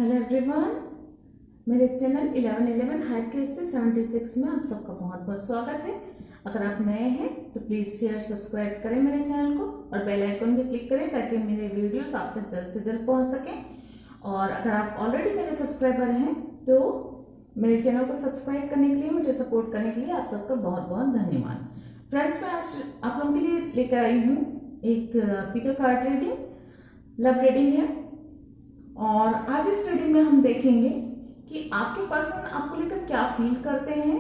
Hello everyone, मेरे इस channel 1111 height के 76 में आप सबका बहुत बहुत स्वागत है। अगर आप नए हैं तो प्लीज़ शेयर सब्सक्राइब करें मेरे चैनल को और बेल आइकन भी क्लिक करें ताकि मेरे वीडियोस आप तक जल्द से जल्द पहुंच सकें। और अगर आप ऑलरेडी मेरे सब्सक्राइबर हैं तो मेरे चैनल को सब्सक्राइब करने के लिए, मुझे सपोर्ट करने के लिए आप सबका बहुत बहुत धन्यवाद। फ्रेंड्स, मैं आज आप लोगों के लिए लेकर आई हूँ एक pick a card reading, love reading है। और आज इस रीडिंग में हम देखेंगे कि आपके पर्सन आपको लेकर क्या फील करते हैं,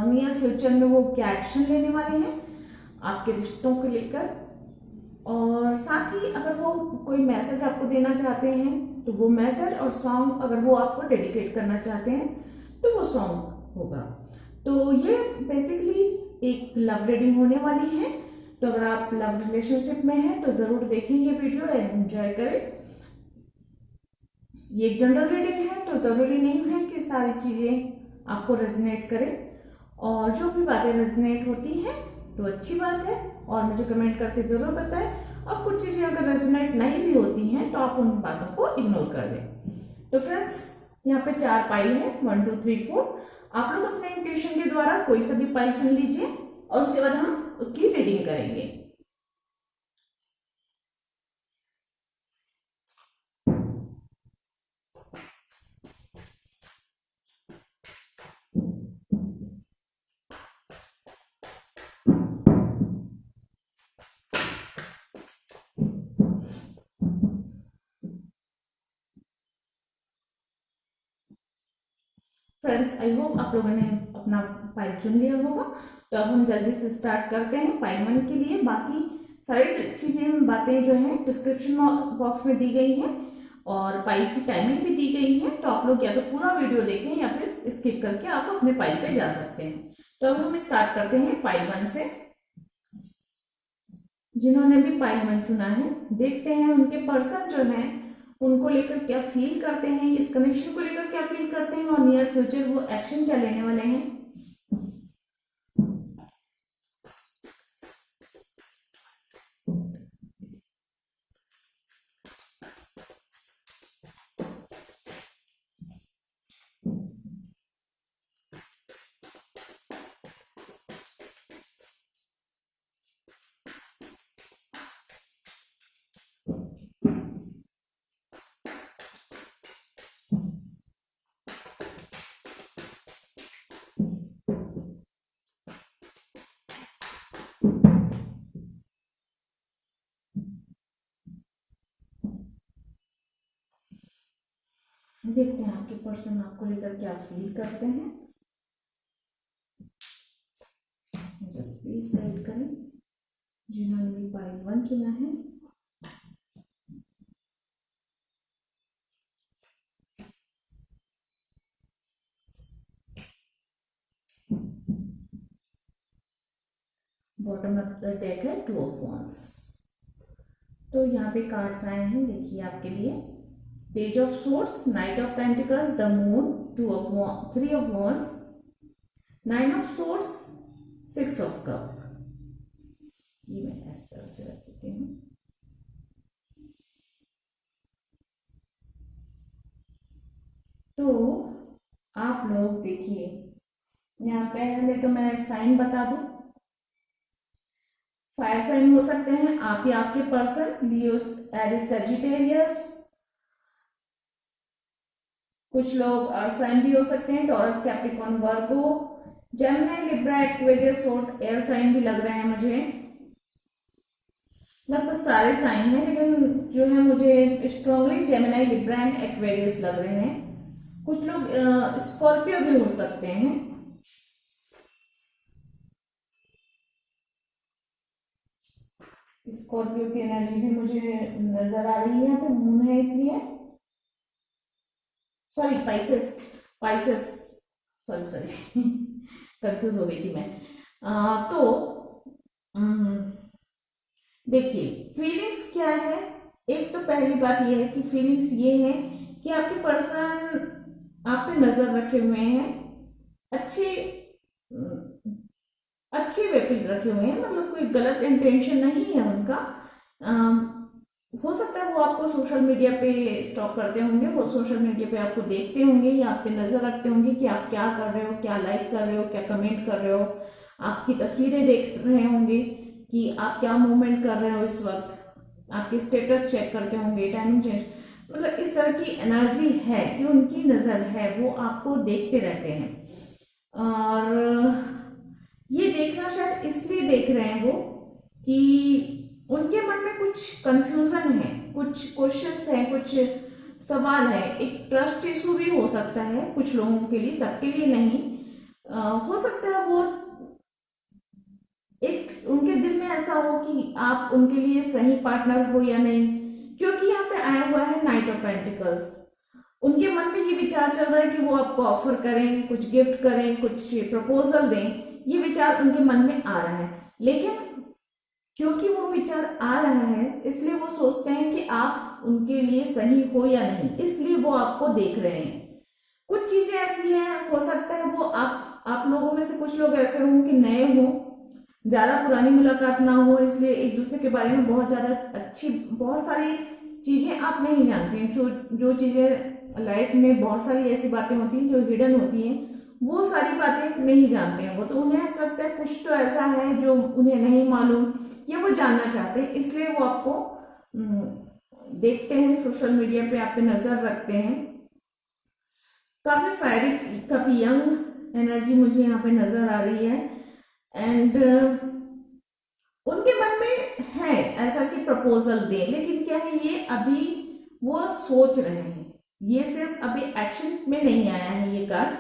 नियर फ्यूचर में वो क्या एक्शन लेने वाले हैं आपके रिश्तों को लेकर। और साथ ही अगर वो कोई मैसेज आपको देना चाहते हैं तो वो मैसेज और सॉन्ग, अगर वो आपको डेडिकेट करना चाहते हैं तो वो सॉन्ग होगा। तो ये बेसिकली एक लव रीडिंग होने वाली है। तो अगर आप लव रिलेशनशिप में हैं तो ज़रूर देखें ये वीडियो एंड एंजॉय करें। ये एक जनरल रीडिंग है तो ज़रूरी नहीं है कि सारी चीज़ें आपको रेजोनेट करें, और जो भी बातें रेजोनेट होती हैं तो अच्छी बात है और मुझे कमेंट करके ज़रूर बताएं। और कुछ चीज़ें अगर रेजोनेट नहीं भी होती हैं तो आप उन बातों को इग्नोर कर दें। तो फ्रेंड्स, यहाँ पे 4 पाइल है, 1 2 3 4। आप लोग अपने इंट्यूशन के द्वारा कोई सा भी पाइल चुन लीजिए और उसके बाद हम उसकी रीडिंग करेंगे। फ्रेंड्स, आई होप आप लोगों ने अपना पाइल चुन लिया होगा। तो अब हम जल्दी से स्टार्ट करते हैं पाइल 1 के लिए। बाकी सारी चीज़ें, बातें जो हैं डिस्क्रिप्शन बॉक्स में दी गई हैं और पाइल की टाइमिंग भी दी गई है। तो आप लोग या तो पूरा वीडियो देखें या फिर स्किप करके आप अपने पाइल पे जा सकते हैं। तो अब हम स्टार्ट करते हैं पाइल 1 से। जिन्होंने भी पाइल 1 चुना है, देखते हैं उनके पर्सन जो है उनको लेकर क्या फील करते हैं, इस कनेक्शन को लेकर क्या फील करते हैं और नियर फ्यूचर वो एक्शन क्या लेने वाले हैं। देखते हैं आपके पर्सन आपको लेकर क्या फील करते हैं। जस्ट प्लीज गाइड करें जिन्होंने भी पाइल 1 चुना है। बॉटम ऑफ द डेक है 2 ऑफ वॉन्ड्स। तो यहाँ पे कार्ड्स आए हैं, देखिए आपके लिए। Page of source, night of pentacles, the moon, 3 of wands, 9 of source, 6 of cup. ये मैं इस तरह से रख देती हूँ। तो आप लोग देखिए, यहाँ पहले तो मैं साइन बता दूं। फायर साइन हो सकते हैं आप या आपके पर्सन, लियो, एरिस, सजिटेरियस। कुछ लोग अर्थ साइन भी हो सकते हैं, टॉरस, कैप्रिकॉर्न, वर्गो, जेमिनी, लिब्रा, एक्वेरियस, सोट, एयर साइन भी लग रहे हैं मुझे। लगभग सारे साइन हैं, लेकिन जो है मुझे strongly Gemini, Libra and Aquarius लग रहे हैं। कुछ लोग स्कॉर्पियो भी हो सकते हैं। स्कॉर्पियो की एनर्जी भी मुझे नजर आ रही है, यहाँ पे मून है इसलिए। Sorry, Pisces, Pisces, sorry sorry confuse हो गई थी मैं। तो देखिए फीलिंग्स क्या है। एक तो पहली बात ये है कि फीलिंग्स ये है कि आपके पर्सन आप पे नजर रखे हुए हैं, अच्छे अच्छे वे पे रखे हुए हैं, मतलब कोई गलत इंटेंशन नहीं है उनका। हो सकता है वो आपको सोशल मीडिया पे स्टॉक करते होंगे, वो सोशल मीडिया पे आपको देखते होंगे या आप पे नजर रखते होंगे कि आप क्या कर रहे हो, क्या लाइक कर रहे हो, क्या कमेंट कर रहे हो, आपकी तस्वीरें देख रहे होंगे कि आप क्या मूवमेंट कर रहे हो इस वक्त, आपके स्टेटस चेक करते होंगे, टाइमिंग चेंज, मतलब इस तरह की एनर्जी है कि उनकी नजर है, वो आपको देखते रहते हैं। और ये देखना शायद इसलिए देख रहे हैं वो कि उनके मन में कुछ कंफ्यूजन है, कुछ क्वेश्चंस हैं, कुछ सवाल है, एक ट्रस्ट इशू भी हो सकता है कुछ लोगों के लिए, सबके लिए नहीं। हो सकता है वो एक उनके दिल में ऐसा हो कि आप उनके लिए सही पार्टनर हो या नहीं, क्योंकि यहाँ पे आया हुआ है नाइट ऑफ पेंटिकल्स। उनके मन में ये विचार चल रहा है कि वो आपको ऑफर करें, कुछ गिफ्ट करें, कुछ प्रपोजल दें, ये विचार उनके मन में आ रहा है। लेकिन क्योंकि वो विचार आ रहा है इसलिए वो सोचते हैं कि आप उनके लिए सही हो या नहीं, इसलिए वो आपको देख रहे हैं। कुछ चीजें ऐसी हैं, हो सकता है वो आप लोगों में से कुछ लोग ऐसे हों कि नए हों, ज्यादा पुरानी मुलाकात ना हो, इसलिए एक दूसरे के बारे में बहुत ज्यादा अच्छी बहुत सारी चीजें आप नहीं जानते हैं। जो चीजें लाइफ में बहुत सारी ऐसी बातें होती हैं जो हिडन होती हैं, वो सारी बातें नहीं जानते हैं वो, तो उन्हें ऐसा लगता है कुछ तो ऐसा है जो उन्हें नहीं मालूम या वो जानना चाहते हैं, इसलिए वो आपको देखते हैं, सोशल मीडिया पे आप पे नजर रखते हैं। काफी फायरी, काफी यंग एनर्जी मुझे यहाँ पे नजर आ रही है। एंड उनके मन में है ऐसा कि प्रपोजल दे, लेकिन क्या है ये अभी वो सोच रहे हैं, ये सिर्फ अभी एक्शन में नहीं आया है ये कार्ड,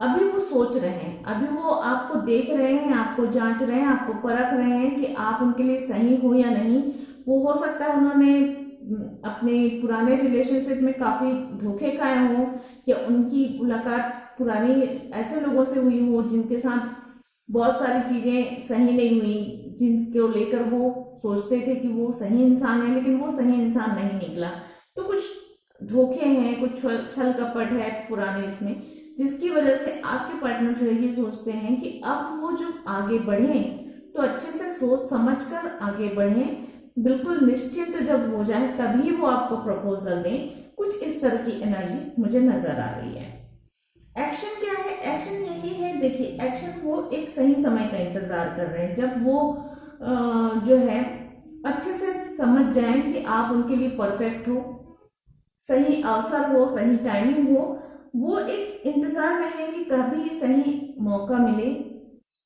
अभी वो सोच रहे हैं, अभी वो आपको देख रहे हैं, आपको जांच रहे हैं, आपको परख रहे हैं कि आप उनके लिए सही हो या नहीं। वो हो सकता है उन्होंने अपने पुराने रिलेशनशिप में काफी धोखे खाए हों, या उनकी मुलाकात पुरानी ऐसे लोगों से हुई हो जिनके साथ बहुत सारी चीजें सही नहीं हुई, जिनको लेकर वो सोचते थे कि वो सही इंसान है लेकिन वो सही इंसान नहीं निकला। तो कुछ धोखे हैं, कुछ छल कपट है पुराने इसमें, जिसकी वजह से आपके पार्टनर जो है ये सोचते हैं कि अब वो जो आगे बढ़े तो अच्छे से सोच समझ कर आगे बढ़े, बिल्कुल निश्चिंत जब हो जाए तभी वो आपको प्रपोजल दें। कुछ इस तरह की एनर्जी मुझे नजर आ रही है। एक्शन क्या है? एक्शन यही है, देखिए एक्शन वो एक सही समय का इंतजार कर रहे हैं, जब वो जो है अच्छे से समझ जाएं कि आप उनके लिए परफेक्ट हो, सही अवसर हो, सही टाइमिंग हो, वो एक इंतजार में है कि कभी सही मौका मिले,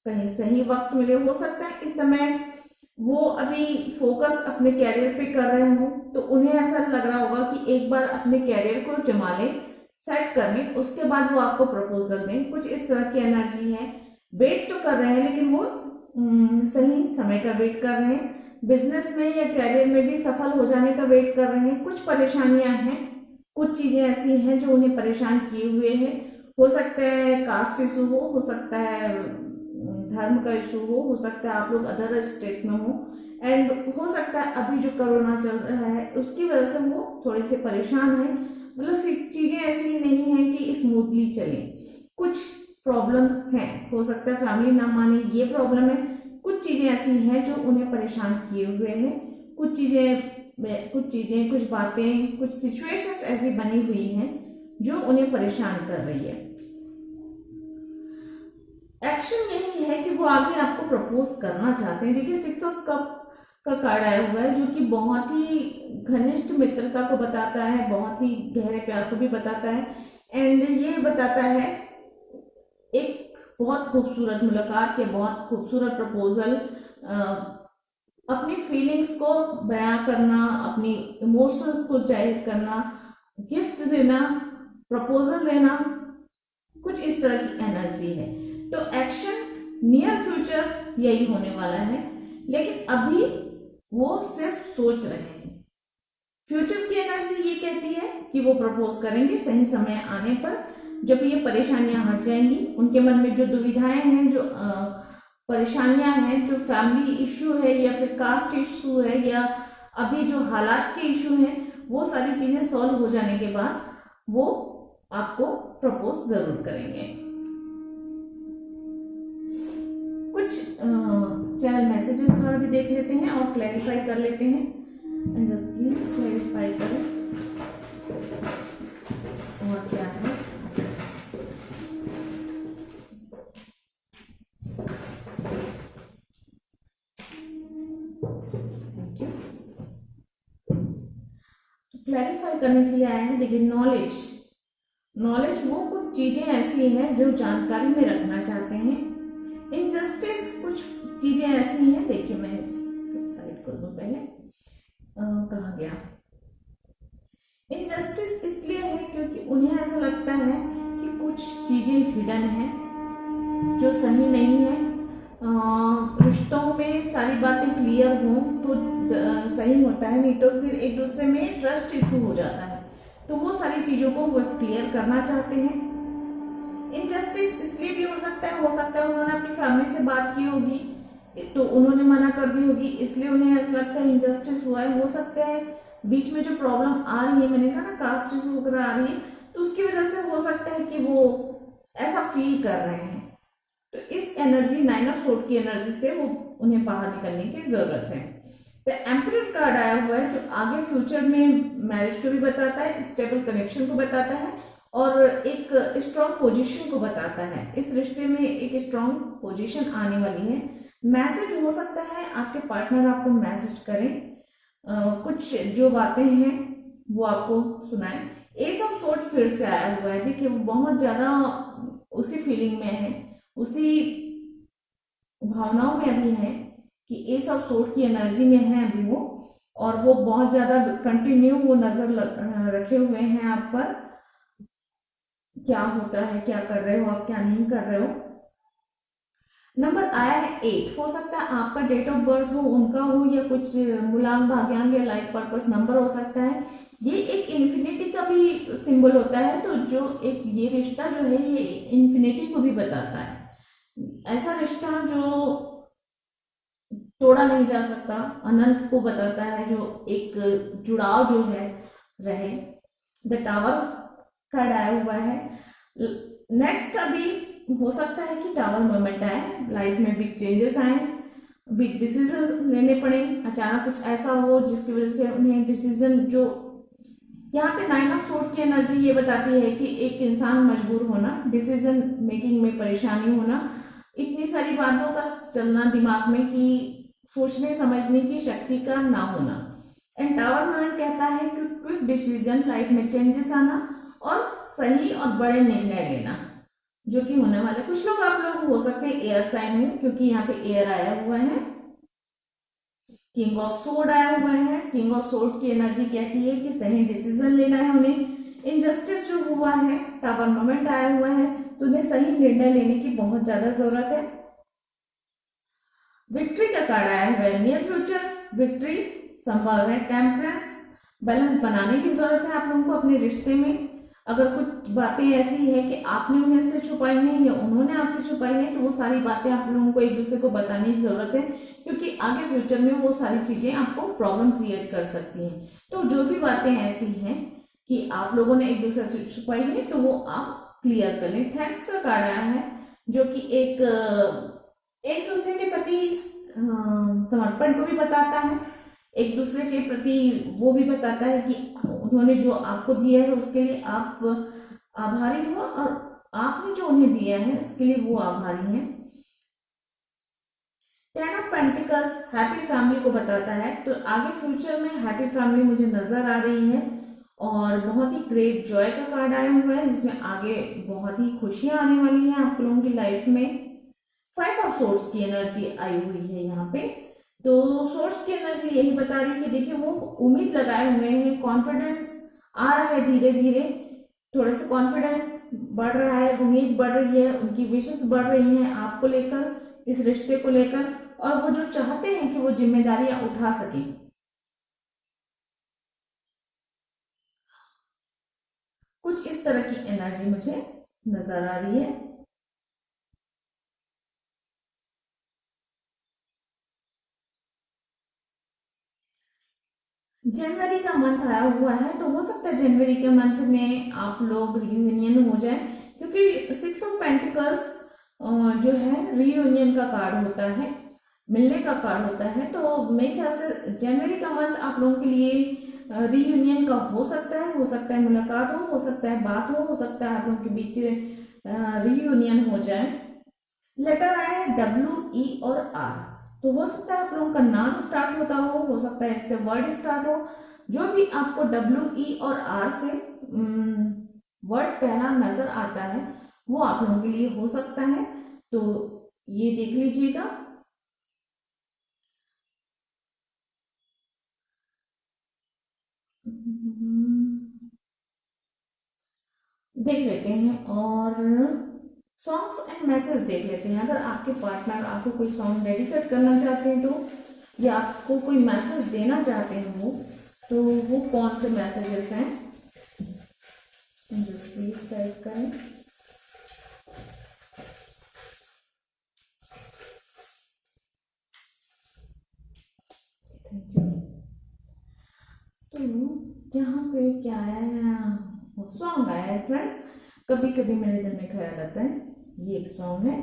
कहीं सही वक्त मिले। हो सकता है इस समय वो अभी फोकस अपने कैरियर पे कर रहे हो, तो उन्हें ऐसा लग रहा होगा कि एक बार अपने कैरियर को जमा लें, सेट कर लें, उसके बाद वो आपको प्रपोजल दें। कुछ इस तरह की एनर्जी है। वेट तो कर रहे हैं लेकिन वो सही समय का वेट कर रहे हैं, बिजनेस में या कैरियर में भी सफल हो जाने का वेट कर रहे हैं। कुछ परेशानियां हैं, कुछ चीजें ऐसी हैं जो उन्हें परेशान किए हुए हैं। हो सकता है कास्ट इशू हो सकता है धर्म का इशू हो सकता है आप लोग अदर स्टेट में हो, एंड हो सकता है अभी जो कोरोना चल रहा है उसकी वजह से वो थोड़े से परेशान है। मतलब चीजें ऐसी नहीं है कि स्मूथली चले, कुछ प्रॉब्लम्स हैं, हो सकता है फैमिली ना माने ये प्रॉब्लम है, कुछ चीजें ऐसी हैं जो उन्हें परेशान किए हुए हैं, कुछ बातें, कुछ सिचुएशंस ऐसी बनी हुई हैं जो उन्हें परेशान कर रही है। एक्शन यही है कि वो आगे आपको प्रपोज करना चाहते हैं। देखिए 6 ऑफ कप का कार्ड आया हुआ है जो कि बहुत ही घनिष्ठ मित्रता को बताता है, बहुत ही गहरे प्यार को भी बताता है, एंड ये बताता है एक बहुत खूबसूरत मुलाकात या बहुत खूबसूरत प्रपोजल, अपनी फीलिंग्स को बयां करना, अपनी इमोशंस को जाहिर करना, गिफ्ट देना, प्रपोजल देना, कुछ इस तरह की एनर्जी है। तो एक्शन नियर फ्यूचर यही होने वाला है, लेकिन अभी वो सिर्फ सोच रहे हैं। फ्यूचर की एनर्जी ये कहती है कि वो प्रपोज करेंगे सही समय आने पर, जब ये परेशानियां हट जाएंगी, उनके मन में जो दुविधाएं हैं, जो परेशानियां हैं, जो फैमिली इश्यू है या फिर कास्ट इश्यू है या अभी जो हालात के इश्यू हैं, वो सारी चीजें सॉल्व हो जाने के बाद वो आपको प्रपोज जरूर करेंगे। कुछ चैनल मैसेजेस भी देख लेते हैं और क्लैरिफाई कर लेते हैं। एंड जस्ट प्लीज क्लैरिफाई करें और क्या है। Thank you. तो क्लैरिफाई करने के लिए आए हैं। देखिए, नॉलेज वो कुछ चीजें ऐसी हैं जो जानकारी में रखना चाहते हैं। इनजस्टिस कुछ चीजें ऐसी हैं, देखिए मैं साइड कर दूं पहले, कहा गया इनजस्टिस इसलिए है क्योंकि उन्हें ऐसा लगता है कि कुछ चीजें हिडन हैं जो सही नहीं है। रिश्तों में सारी बातें क्लियर हो तो सही होता है, नहीं तो फिर एक दूसरे में ट्रस्ट इशू हो जाता है। तो वो सारी चीजों को वो क्लियर करना चाहते हैं। इनजस्टिस इसलिए भी हो सकता है उन्होंने अपनी फैमिली से बात की होगी तो उन्होंने मना कर दी होगी, इसलिए उन्हें ऐसा लगता है इनजस्टिस हुआ है। हो सकता है बीच में जो प्रॉब्लम आ रही है, मैंने कहा ना कास्ट इशू वगैरह आ रही है, तो उसकी वजह से हो सकता है कि वो ऐसा फील कर रहे हैं। तो इस एनर्जी, 9 ऑफ सोर्ड की एनर्जी से वो उन्हें बाहर निकलने की जरूरत है। द एम्परर कार्ड आया हुआ है जो आगे फ्यूचर में मैरिज को भी बताता है, स्टेबल कनेक्शन को बताता है और एक स्ट्रॉन्ग पोजीशन को बताता है। इस रिश्ते में एक स्ट्रॉन्ग पोजीशन आने वाली है। मैसेज हो सकता है आपके पार्टनर आपको मैसेज करें, कुछ जो बातें हैं वो आपको सुनाएं। एस ऑफ सोर्ड फिर से आया हुआ है। देखिए, वो बहुत ज्यादा उसी फीलिंग में है, उसी भावनाओं में अभी है कि एस ऑफ सोर्ड की एनर्जी में है अभी वो, और वो बहुत ज्यादा कंटिन्यू वो नजर रखे हुए हैं आप पर, क्या होता है, क्या कर रहे हो आप, क्या नहीं कर रहे हो। नंबर आया है 8। हो सकता है आपका डेट ऑफ बर्थ हो, उनका हो, या कुछ मूलांक भाग्यांक या लाइफ पर्पस नंबर हो सकता है। ये एक इन्फिनिटी का भी सिंबल होता है, तो जो एक ये रिश्ता जो है ये इन्फिनिटी को भी बताता है। ऐसा रिश्ता जो तोड़ा नहीं जा सकता, अनंत को बताता है, जो एक जुड़ाव जो है रहे। द टावर कार्ड आया हुआ है। नेक्स्ट अभी हो सकता है कि टावर मोमेंट आए, लाइफ में बिग चेंजेस आए, बिग डिसीजन लेने पड़े, अचानक कुछ ऐसा हो जिसकी वजह से उन्हें डिसीजन, जो यहाँ पे 9 ऑफ सोर्ड की एनर्जी ये बताती है कि एक इंसान मजबूर होना, डिसीजन मेकिंग में परेशानी होना, इतनी सारी बातों का चलना दिमाग में कि सोचने समझने की शक्ति का ना होना। एंड टावर मोमेंट कहता है कि क्विक डिसीजन, लाइफ में चेंजेस आना और सही और बड़े निर्णय लेना जो कि होने वाले। कुछ लोग आप लोग हो सकते हैं एयर साइन हो, क्योंकि यहाँ पे एयर आया हुआ है। किंग ऑफ सोर्ड आया हुआ है। किंग ऑफ सोर्ड की एनर्जी कहती है कि सही डिसीजन लेना है उन्हें। इनजस्टिस जो हुआ है, टावर मोमेंट आया हुआ है, तो उन्हें सही निर्णय लेने की बहुत ज्यादा जरूरत है। विक्ट्री का कार्ड आया हुआ है। नियर फ्यूचर विक्ट्री संभव है। टेम्परेंस, बैलेंस बनाने की जरूरत है आप लोगों को अपने रिश्ते में। अगर कुछ बातें ऐसी है कि आपने उन्हें से छुपाई हैं या उन्होंने आपसे छुपाई है, तो वो सारी बातें आप लोगों को एक दूसरे को बताने की जरूरत है, क्योंकि आगे फ्यूचर में वो सारी चीजें आपको प्रॉब्लम क्रिएट कर सकती हैं। तो जो भी बातें ऐसी हैं कि आप लोगों ने एक दूसरे से छुपाई है, तो वो आप क्लियर कर लें। थैंक्स का कार्ड आया है जो कि एक दूसरे के प्रति समर्पण को भी बताता है, एक दूसरे के प्रति वो भी बताता है कि उन्होंने जो आपको दिया है उसके लिए आप आभारी हो, और आपने जो उन्हें दिया है उसके लिए वो आभारी हैं। 10 ऑफ पेंटिकल्स हैप्पी फैमिली को बताता है, तो आगे फ्यूचर में हैप्पी फैमिली मुझे नजर आ रही है, और बहुत ही ग्रेट जॉय का कार्ड आया हुआ है जिसमें आगे बहुत ही खुशियां आने वाली हैं आप लोगों की लाइफ में। 5 ऑफ सोर्ड्स की एनर्जी आई हुई है यहाँ पे, तो सोर्स की एनर्जी यही बता रही है कि देखिए वो उम्मीद लगाए हुए हैं, कॉन्फिडेंस आ रहा है, धीरे धीरे थोड़ा सा कॉन्फिडेंस बढ़ रहा है, उम्मीद बढ़ रही है, उनकी विशेष बढ़ रही हैं आपको लेकर, इस रिश्ते को लेकर, और वो जो चाहते हैं कि वो जिम्मेदारियां उठा सकें। कुछ इस तरह की एनर्जी मुझे नजर आ रही है। जनवरी का मंथ आया हुआ है, तो हो सकता है जनवरी के मंथ में आप लोग रियूनियन हो जाए, क्योंकि 6 ऑफ पेंटिकल्स जो है रियूनियन का कार्ड होता है। मिलने का कार्ड होता है। तो मेरे ख्याल से जनवरी का मंथ आप लोगों के लिए रीयूनियन का हो सकता है मुलाकात हो सकता है बात हो सकता है आप लोगों के बीच रीयूनियन हो जाए। लेटर आया है WE और R, तो हो सकता है आप लोगों का नाम स्टार्ट होता हो सकता है इससे वर्ड स्टार्ट हो। जो भी आपको WE और R से वर्ड पहला नजर आता है वो आप लोगों के लिए हो सकता है, तो ये देख लीजिएगा। देख लेते हैं और सॉन्ग्स एंड मैसेज देख लेते हैं। अगर आपके पार्टनर आपको कोई सॉन्ग डेडिकेट करना चाहते हैं तो, या आपको कोई मैसेज देना चाहते हैं तो वो कौन से मैसेजेस हैं, जस्ट प्लीज टाइप करें। तो यहाँ पे क्या आया, सॉन्ग आया है फ्रेंड्स। कभी कभी मेरे दिल में ख्याल आता है ये एक सॉन्ग है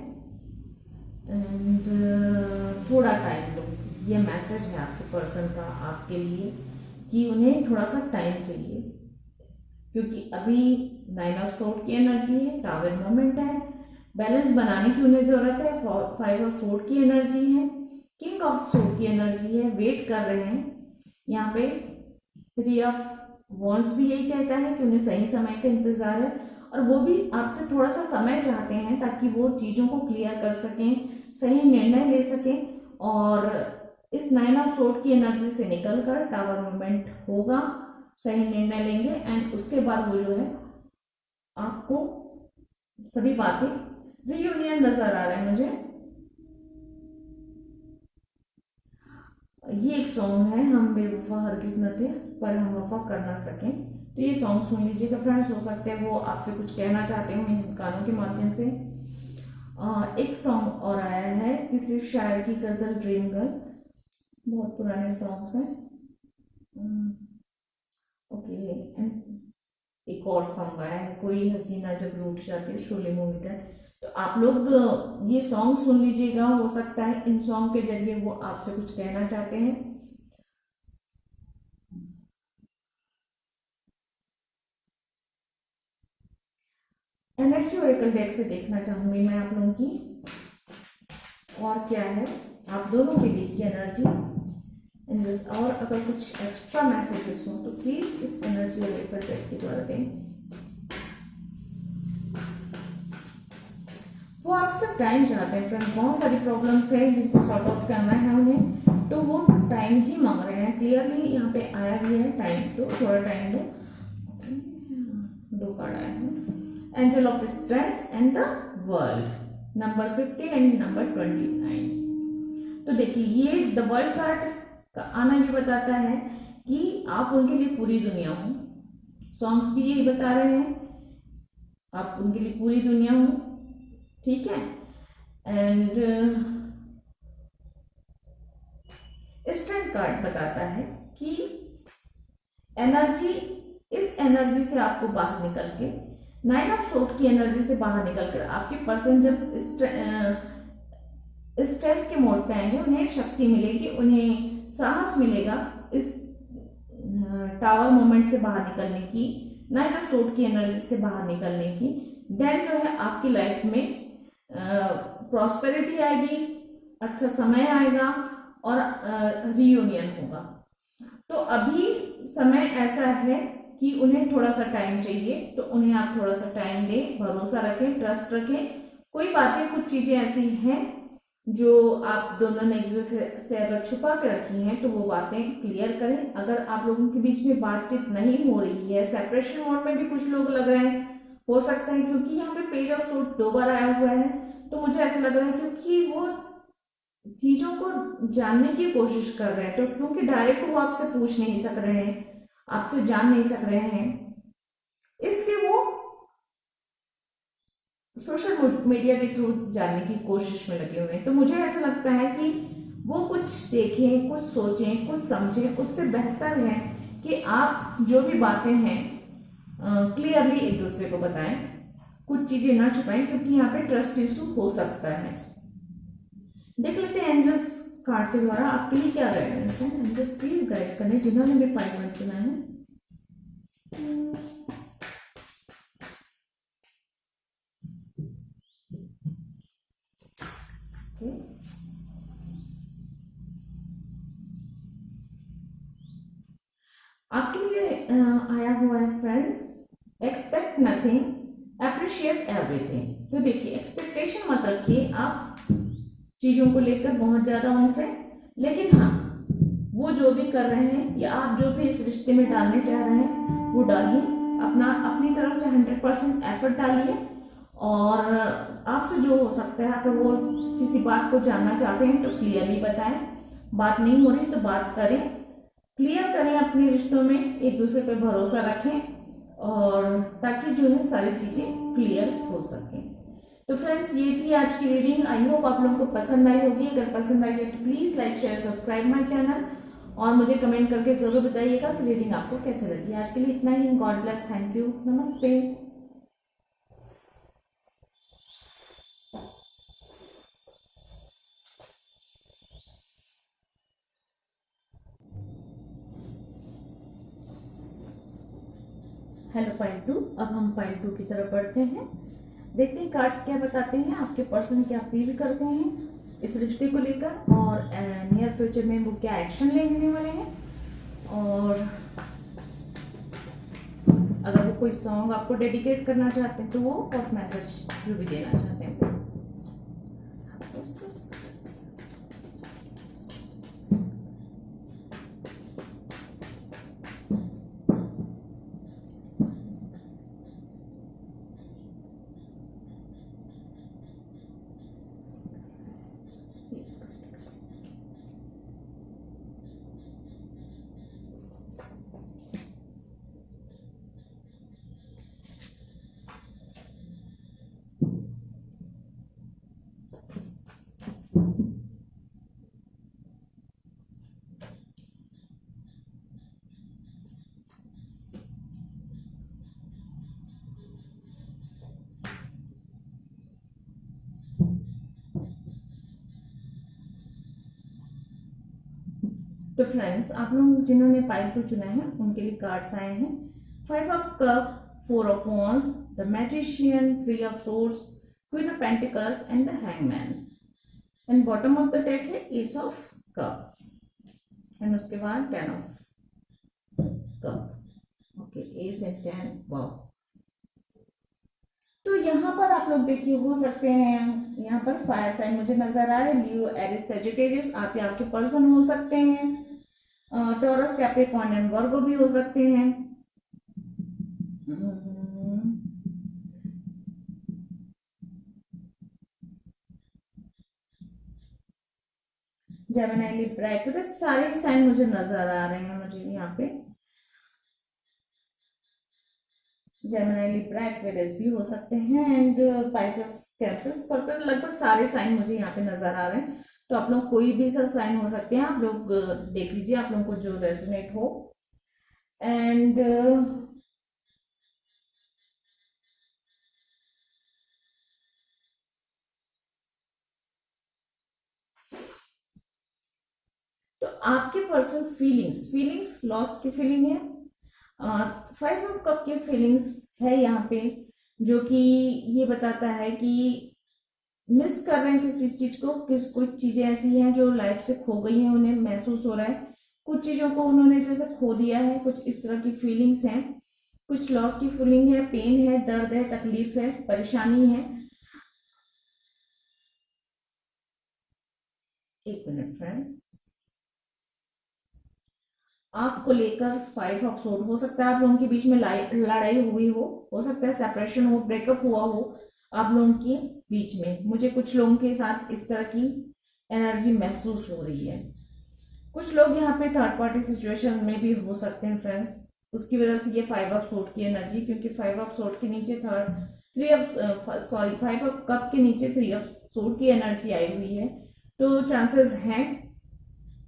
एंड थोड़ा टाइम लो। ये मैसेज है आपके पर्सन का आपके लिए कि उन्हें थोड़ा सा टाइम चाहिए, क्योंकि अभी 9 ऑफ सोर्ड की एनर्जी है, टावर मोमेंट है, बैलेंस बनाने की उन्हें जरूरत है। 5 ऑफ सोर्ड की एनर्जी है, किंग ऑफ सोर्ड की एनर्जी है, वेट कर रहे हैं। यहाँ पे 3 ऑफ वॉन्ड्स भी यही कहता है कि उन्हें सही समय का इंतजार है और वो भी आपसे थोड़ा सा समय चाहते हैं ताकि वो चीज़ों को क्लियर कर सकें, सही निर्णय ले सकें। और इस 9 ऑफ सोर्ड की एनर्जी से निकलकर टावर मूवमेंट होगा, सही निर्णय लेंगे एंड उसके बाद वो जो है आपको सभी बातें रियूनियन नजर आ रहे हैं मुझे। ये एक सॉन्ग है, हम बेवफा हरगिज़ न थे पर हम वफा कर ना सकें। तो ये सॉन्ग सुन लीजिएगा फ्रेंड्स, हो सकते हैं वो आपसे कुछ कहना चाहते हो इन गानों के माध्यम से। एक सॉन्ग और आया है किसी शायर की गजल ड्रीम गर्ल, बहुत पुराने सॉन्ग्स हैं। ओके एंड एक और सॉन्ग आया है कोई हसीना जब रूठ जाती है, शोले मूवी का। तो आप लोग ये सॉन्ग सुन लीजिएगा, हो सकता है इन सॉन्ग के जरिए वो आपसे कुछ कहना चाहते हैं। एनर्जी ओरेकल डेक से देखना चाहूंगी मैं आप लोगों की और क्या है आप दोनों के बीच की एनर्जी इन दिस। और अगर कुछ एक्स्ट्रा मैसेजेस हो तो प्लीज इस एनर्जी ओरेकल डेक के द्वारा दें। वो आपसे टाइम चाहते हैं फ्रेंड, बहुत सारी प्रॉब्लम्स हैं जिनको सॉर्ट आउट करना है उन्हें, तो वो टाइम ही मांग रहे हैं। क्लियरली यहाँ पे आया भी है टाइम, तो थोड़ा टाइम दो। दो कार्ड आया है, angel of strength and the world, number 15 and number 29। तो देखिए ये द वर्ल्ड कार्ड का आना ये बताता है कि आप उनके लिए पूरी दुनिया हो। सॉन्ग्स भी यही बता रहे हैं आप उनके लिए पूरी दुनिया हो, ठीक है। एंड स्ट्रेंथ कार्ड बताता है कि एनर्जी, इस एनर्जी से आपको बाहर निकल के 9 ऑफ सोर्ड की एनर्जी से बाहर निकलकर आपके पर्सन जब स्ट्रेंथ के मोड पे आएंगे उन्हें शक्ति मिलेगी, उन्हें साहस मिलेगा इस टावर मोमेंट से बाहर निकलने की, 9 ऑफ सोर्ड की एनर्जी से बाहर निकलने की। देन जो है आपकी लाइफ में प्रॉस्पेरिटी आएगी, अच्छा समय आएगा और रियूनियन होगा। तो अभी समय ऐसा है कि उन्हें थोड़ा सा टाइम चाहिए, तो उन्हें आप थोड़ा सा टाइम दें, भरोसा रखें, ट्रस्ट रखें। कोई बातें कुछ चीजें ऐसी हैं जो आप दोनों ने एक दूसरे से अगर छुपा के रखी हैं तो वो बातें क्लियर करें। अगर आप लोगों के बीच में बातचीत नहीं हो रही है, सेपरेशन मोड में भी कुछ लोग लग रहे हैं, हो सकता है क्योंकि यहाँ पे पेज ऑफ सोर्ड 2 बार आया हुआ है, तो मुझे ऐसा लग रहा है क्योंकि वो चीजों को जानने की कोशिश कर रहे हैं, तो क्योंकि डायरेक्ट वो आपसे पूछ नहीं सक रहे हैं, आपसे जान नहीं सक रहे हैं, इसलिए वो सोशल मीडिया के थ्रू जानने की कोशिश में लगे हुए हैं। तो मुझे ऐसा लगता है कि वो कुछ देखें, कुछ सोचें, कुछ समझें, उससे बेहतर है कि आप जो भी बातें हैं क्लियरली एक दूसरे को बताएं, कुछ चीजें ना छुपाएं, क्योंकि यहाँ पे ट्रस्ट इशू हो सकता है। देख लेते हैं एंजल्स कार्ड के द्वारा आपके लिए क्या गाइडेंस है, जस्ट प्लीज गाइड करें जिन्होंने भी 5 1 चुना है। ओके, आपके लिए आया हुआ है friends, expect nothing, appreciate everything. तो देखिए, एक्सपेक्टेशन मत रखिए आप चीजों को लेकर बहुत ज्यादा उनसे, लेकिन हाँ, वो जो भी कर रहे हैं या आप जो भी इस रिश्ते में डालने चाह रहे हैं वो डालिए, अपनी तरफ से 100% एफर्ट डालिए। और आपसे जो हो सकता है, अगर वो किसी बात को जानना चाहते हैं तो क्लियरली बताएं, बात नहीं हो रही तो बात करें, क्लियर करें अपने रिश्तों में, एक दूसरे पर भरोसा रखें, और ताकि जो है सारी चीजें क्लियर हो सकें। तो फ्रेंड्स, ये थी आज की रीडिंग। आई होप आप लोगों को पसंद आई होगी। अगर पसंद आई है तो please like share subscribe my channel, और मुझे कमेंट करके जरूर बताइएगा कि रीडिंग आपको कैसे लगी। आज के लिए इतना ही। गॉड ब्लेस, थैंक यू, नमस्ते। हेलो पाइल 2, अब हम पाइल 2 की तरफ बढ़ते हैं। देखते हैं कार्ड्स क्या बताते हैं, आपके पर्सन क्या फील करते हैं इस रिश्ते को लेकर, और नियर फ्यूचर में वो क्या एक्शन लेने वाले हैं, और अगर वो कोई सॉन्ग आपको डेडिकेट करना चाहते हैं तो वो और मैसेज जो भी देना चाहते हैं। तो फ्रेंड्स, आप लोग जिन्होंने पाइल 2 चुना है उनके लिए कार्ड्स आए हैं। 5 of cup, 4 of wands, the magician, 3 of swords, queen of pentacles and the hangman. And bottom of the deck है एस ऑफ कप्स, एंड उसके बाद 10 of cup. Okay, S and 10। Wow. तो यहाँ पर आप लोग देखिए, हो सकते हैं यहाँ पर फायर साइन मुझे नजर आ रहा है, लियो, एरिस, सेजिटेरियस आप या आपके पर्सन हो सकते हैं, टॉरस, कैप्रिकॉर्न एंड वर्गो भी हो सकते हैं। जेमिनी, लिब्रा, एक्वेरियस, सारे साइन मुझे नजर आ रहे हैं मुझे यहाँ पे। जेमिनी, लिब्रा, एक्वेरियस भी हो सकते हैं, एंड पाइसेस, कैंसर, स्कॉर्पियो, लगभग सारे साइन मुझे यहाँ पे नजर आ रहे हैं। तो आप लोग कोई भी सा साइन हो सकते हैं, आप लोग देख लीजिए आप लोगों को जो रेजोनेट हो। एंड तो आपके पर्सन फीलिंग्स लॉस की फीलिंग है, 5 ऑफ कप की फीलिंग्स है यहाँ पे, जो कि ये बताता है कि मिस कर रहे हैं किसी चीज को, कुछ चीजें ऐसी हैं जो लाइफ से खो गई हैं, उन्हें महसूस हो रहा है, कुछ चीजों को उन्होंने जैसे खो दिया है, कुछ इस तरह की फीलिंग्स हैं, कुछ लॉस की फीलिंग है, पेन है, दर्द है, तकलीफ है, परेशानी है। एक मिनट फ्रेंड्स, आपको लेकर 5 ऑफ सोर्ड, हो सकता है आप लोगों के बीच में लड़ाई हुई हो सकता है सेपरेशन हो, ब्रेकअप हुआ हो आप लोगों के बीच में। मुझे कुछ लोगों के साथ इस तरह की एनर्जी महसूस हो रही है। कुछ लोग यहाँ पे थर्ड पार्टी सिचुएशन में भी हो सकते हैं फ्रेंड्स, उसकी वजह से ये 5 ऑफ सोर्ड की एनर्जी, क्योंकि 5 ऑफ सोर्ड के नीचे 5 ऑफ कप के नीचे 3 ऑफ सोर्ड की एनर्जी आई हुई है। तो चांसेस हैं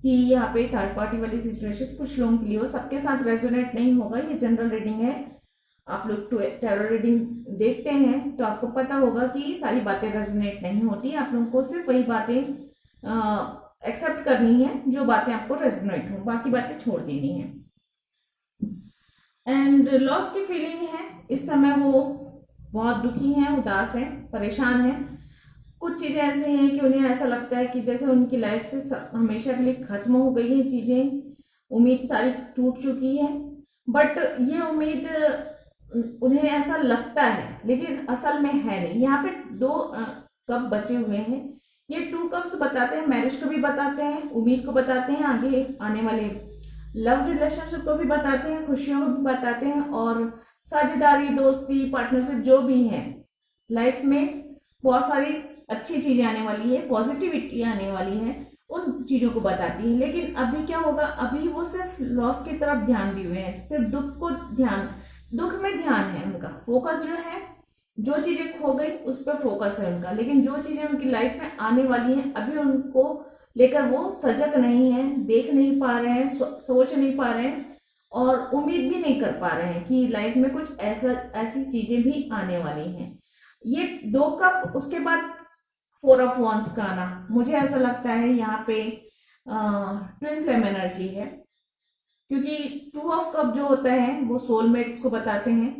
कि यहाँ पे थर्ड पार्टी वाली सिचुएशन कुछ लोगों के लिए हो, सबके साथ रेजोनेट नहीं होगा, ये जनरल रीडिंग है। आप लोग टैरो रीडिंग देखते हैं तो आपको पता होगा कि सारी बातें रेजोनेट नहीं होती, आप लोगों को सिर्फ वही बातें एक्सेप्ट करनी है, जो बातें आपको रेजोनेट हो, बाकी बातें छोड़ देनी है। एंड लॉस की फीलिंग है, इस समय वो बहुत दुखी हैं, उदास हैं, परेशान हैं। कुछ चीजें ऐसी हैं कि उन्हें ऐसा लगता है कि जैसे उनकी लाइफ से हमेशा के लिए खत्म हो गई है चीजें, उम्मीद सारी टूट चुकी है। बट ये उम्मीद उन्हें ऐसा लगता है, लेकिन असल में है नहीं। यहाँ पे दो कप बचे हुए हैं। ये 2 कप्स बताते हैं, मैरिज को भी बताते हैं, उम्मीद को बताते हैं, आगे आने वाले लव रिलेशनशिप को भी बताते हैं, खुशियों को भी बताते हैं, और साझेदारी, दोस्ती, पार्टनरशिप जो भी है लाइफ में, बहुत सारी अच्छी चीजें आने वाली है, पॉजिटिविटी आने वाली है, उन चीजों को बताती है। लेकिन अभी क्या होगा, अभी वो सिर्फ लॉस की तरफ ध्यान दिए हुए हैं, सिर्फ दुख में ध्यान है उनका, फोकस जो है, जो चीजें खो गई उस पर फोकस है उनका। लेकिन जो चीजें उनकी लाइफ में आने वाली हैं, अभी उनको लेकर वो सजग नहीं है, देख नहीं पा रहे हैं, सोच नहीं पा रहे हैं, और उम्मीद भी नहीं कर पा रहे हैं कि लाइफ में कुछ ऐसी चीजें भी आने वाली हैं। ये 2 कप, उसके बाद 4 ऑफ वॉन्ड्स का आना, मुझे ऐसा लगता है यहाँ पे ट्विन फ्लेम एनर्जी है, क्योंकि 2 ऑफ कप जो होता है वो सोलमेट्स को बताते हैं,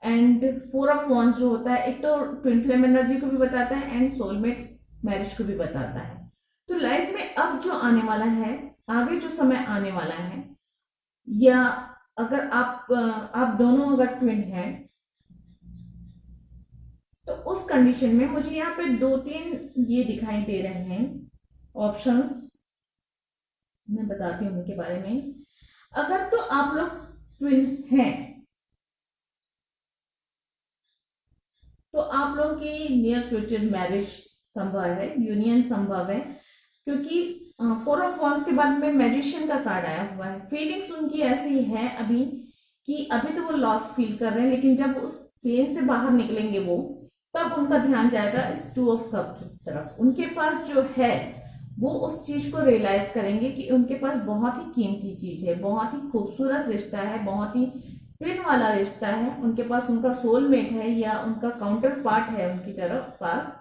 एंड 4 ऑफ वॉन्ड्स जो होता है, एक तो ट्विन फ्लेम एनर्जी को भी बताता है एंड सोलमेट्स मैरिज को भी बताता है। तो लाइफ में अब जो आने वाला है, आगे जो समय आने वाला है, या अगर आप दोनों अगर ट्विन हैं, तो उस कंडीशन में मुझे यहाँ पे 2-3 ये दिखाई दे रहे हैं ऑप्शंस, मैं बताती हूँ उनके बारे में। अगर तो आप लोग ट्विन हैं, तो आप लोगों की नियर फ्यूचर मैरिज संभव है, यूनियन संभव है, क्योंकि 4 ऑफ वॉन्ड्स के बाद में मैजिशियन का कार्ड आया हुआ है। फीलिंग्स उनकी ऐसी है अभी कि अभी तो वो लॉस फील कर रहे हैं, लेकिन जब उस पेन से बाहर निकलेंगे वो, तब उनका ध्यान जाएगा इस 2 ऑफ कप की तरफ। उनके पास जो है वो उस चीज को रियलाइज करेंगे कि उनके पास बहुत ही कीमती चीज है, बहुत ही खूबसूरत रिश्ता है, बहुत ही ट्विन वाला रिश्ता है, उनके पास उनका सोलमेट है या उनका काउंटर पार्ट है उनकी तरफ पास।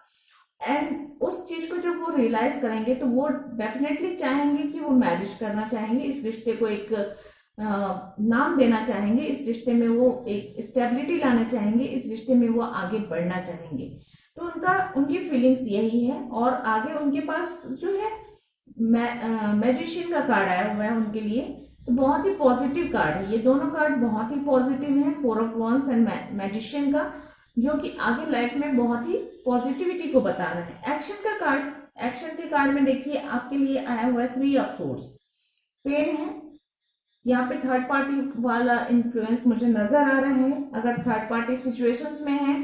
एंड उस चीज को जब वो रियलाइज करेंगे तो वो डेफिनेटली चाहेंगे कि वो मैरिज करना चाहेंगे, इस रिश्ते को एक नाम देना चाहेंगे, इस रिश्ते में वो एक स्टेबिलिटी लाना चाहेंगे, इस रिश्ते में वो आगे बढ़ना चाहेंगे। तो उनकी फीलिंग्स यही है। और आगे उनके पास जो है मैजिशियन का कार्ड आया हुआ है उनके लिए, तो बहुत ही पॉजिटिव कार्ड है। ये दोनों कार्ड बहुत ही पॉजिटिव है, 4 ऑफ वॉन्ड्स एंड मैजिशियन का, जो कि आगे लाइफ में बहुत ही पॉजिटिविटी को बता रहा है। एक्शन के कार्ड में देखिए आपके लिए आया हुआ है 3 ऑफ सोर्ड्स, पेन है। यहाँ पे थर्ड पार्टी वाला इन्फ्लुएंस मुझे नजर आ रहा है। अगर थर्ड पार्टी सिचुएशंस में है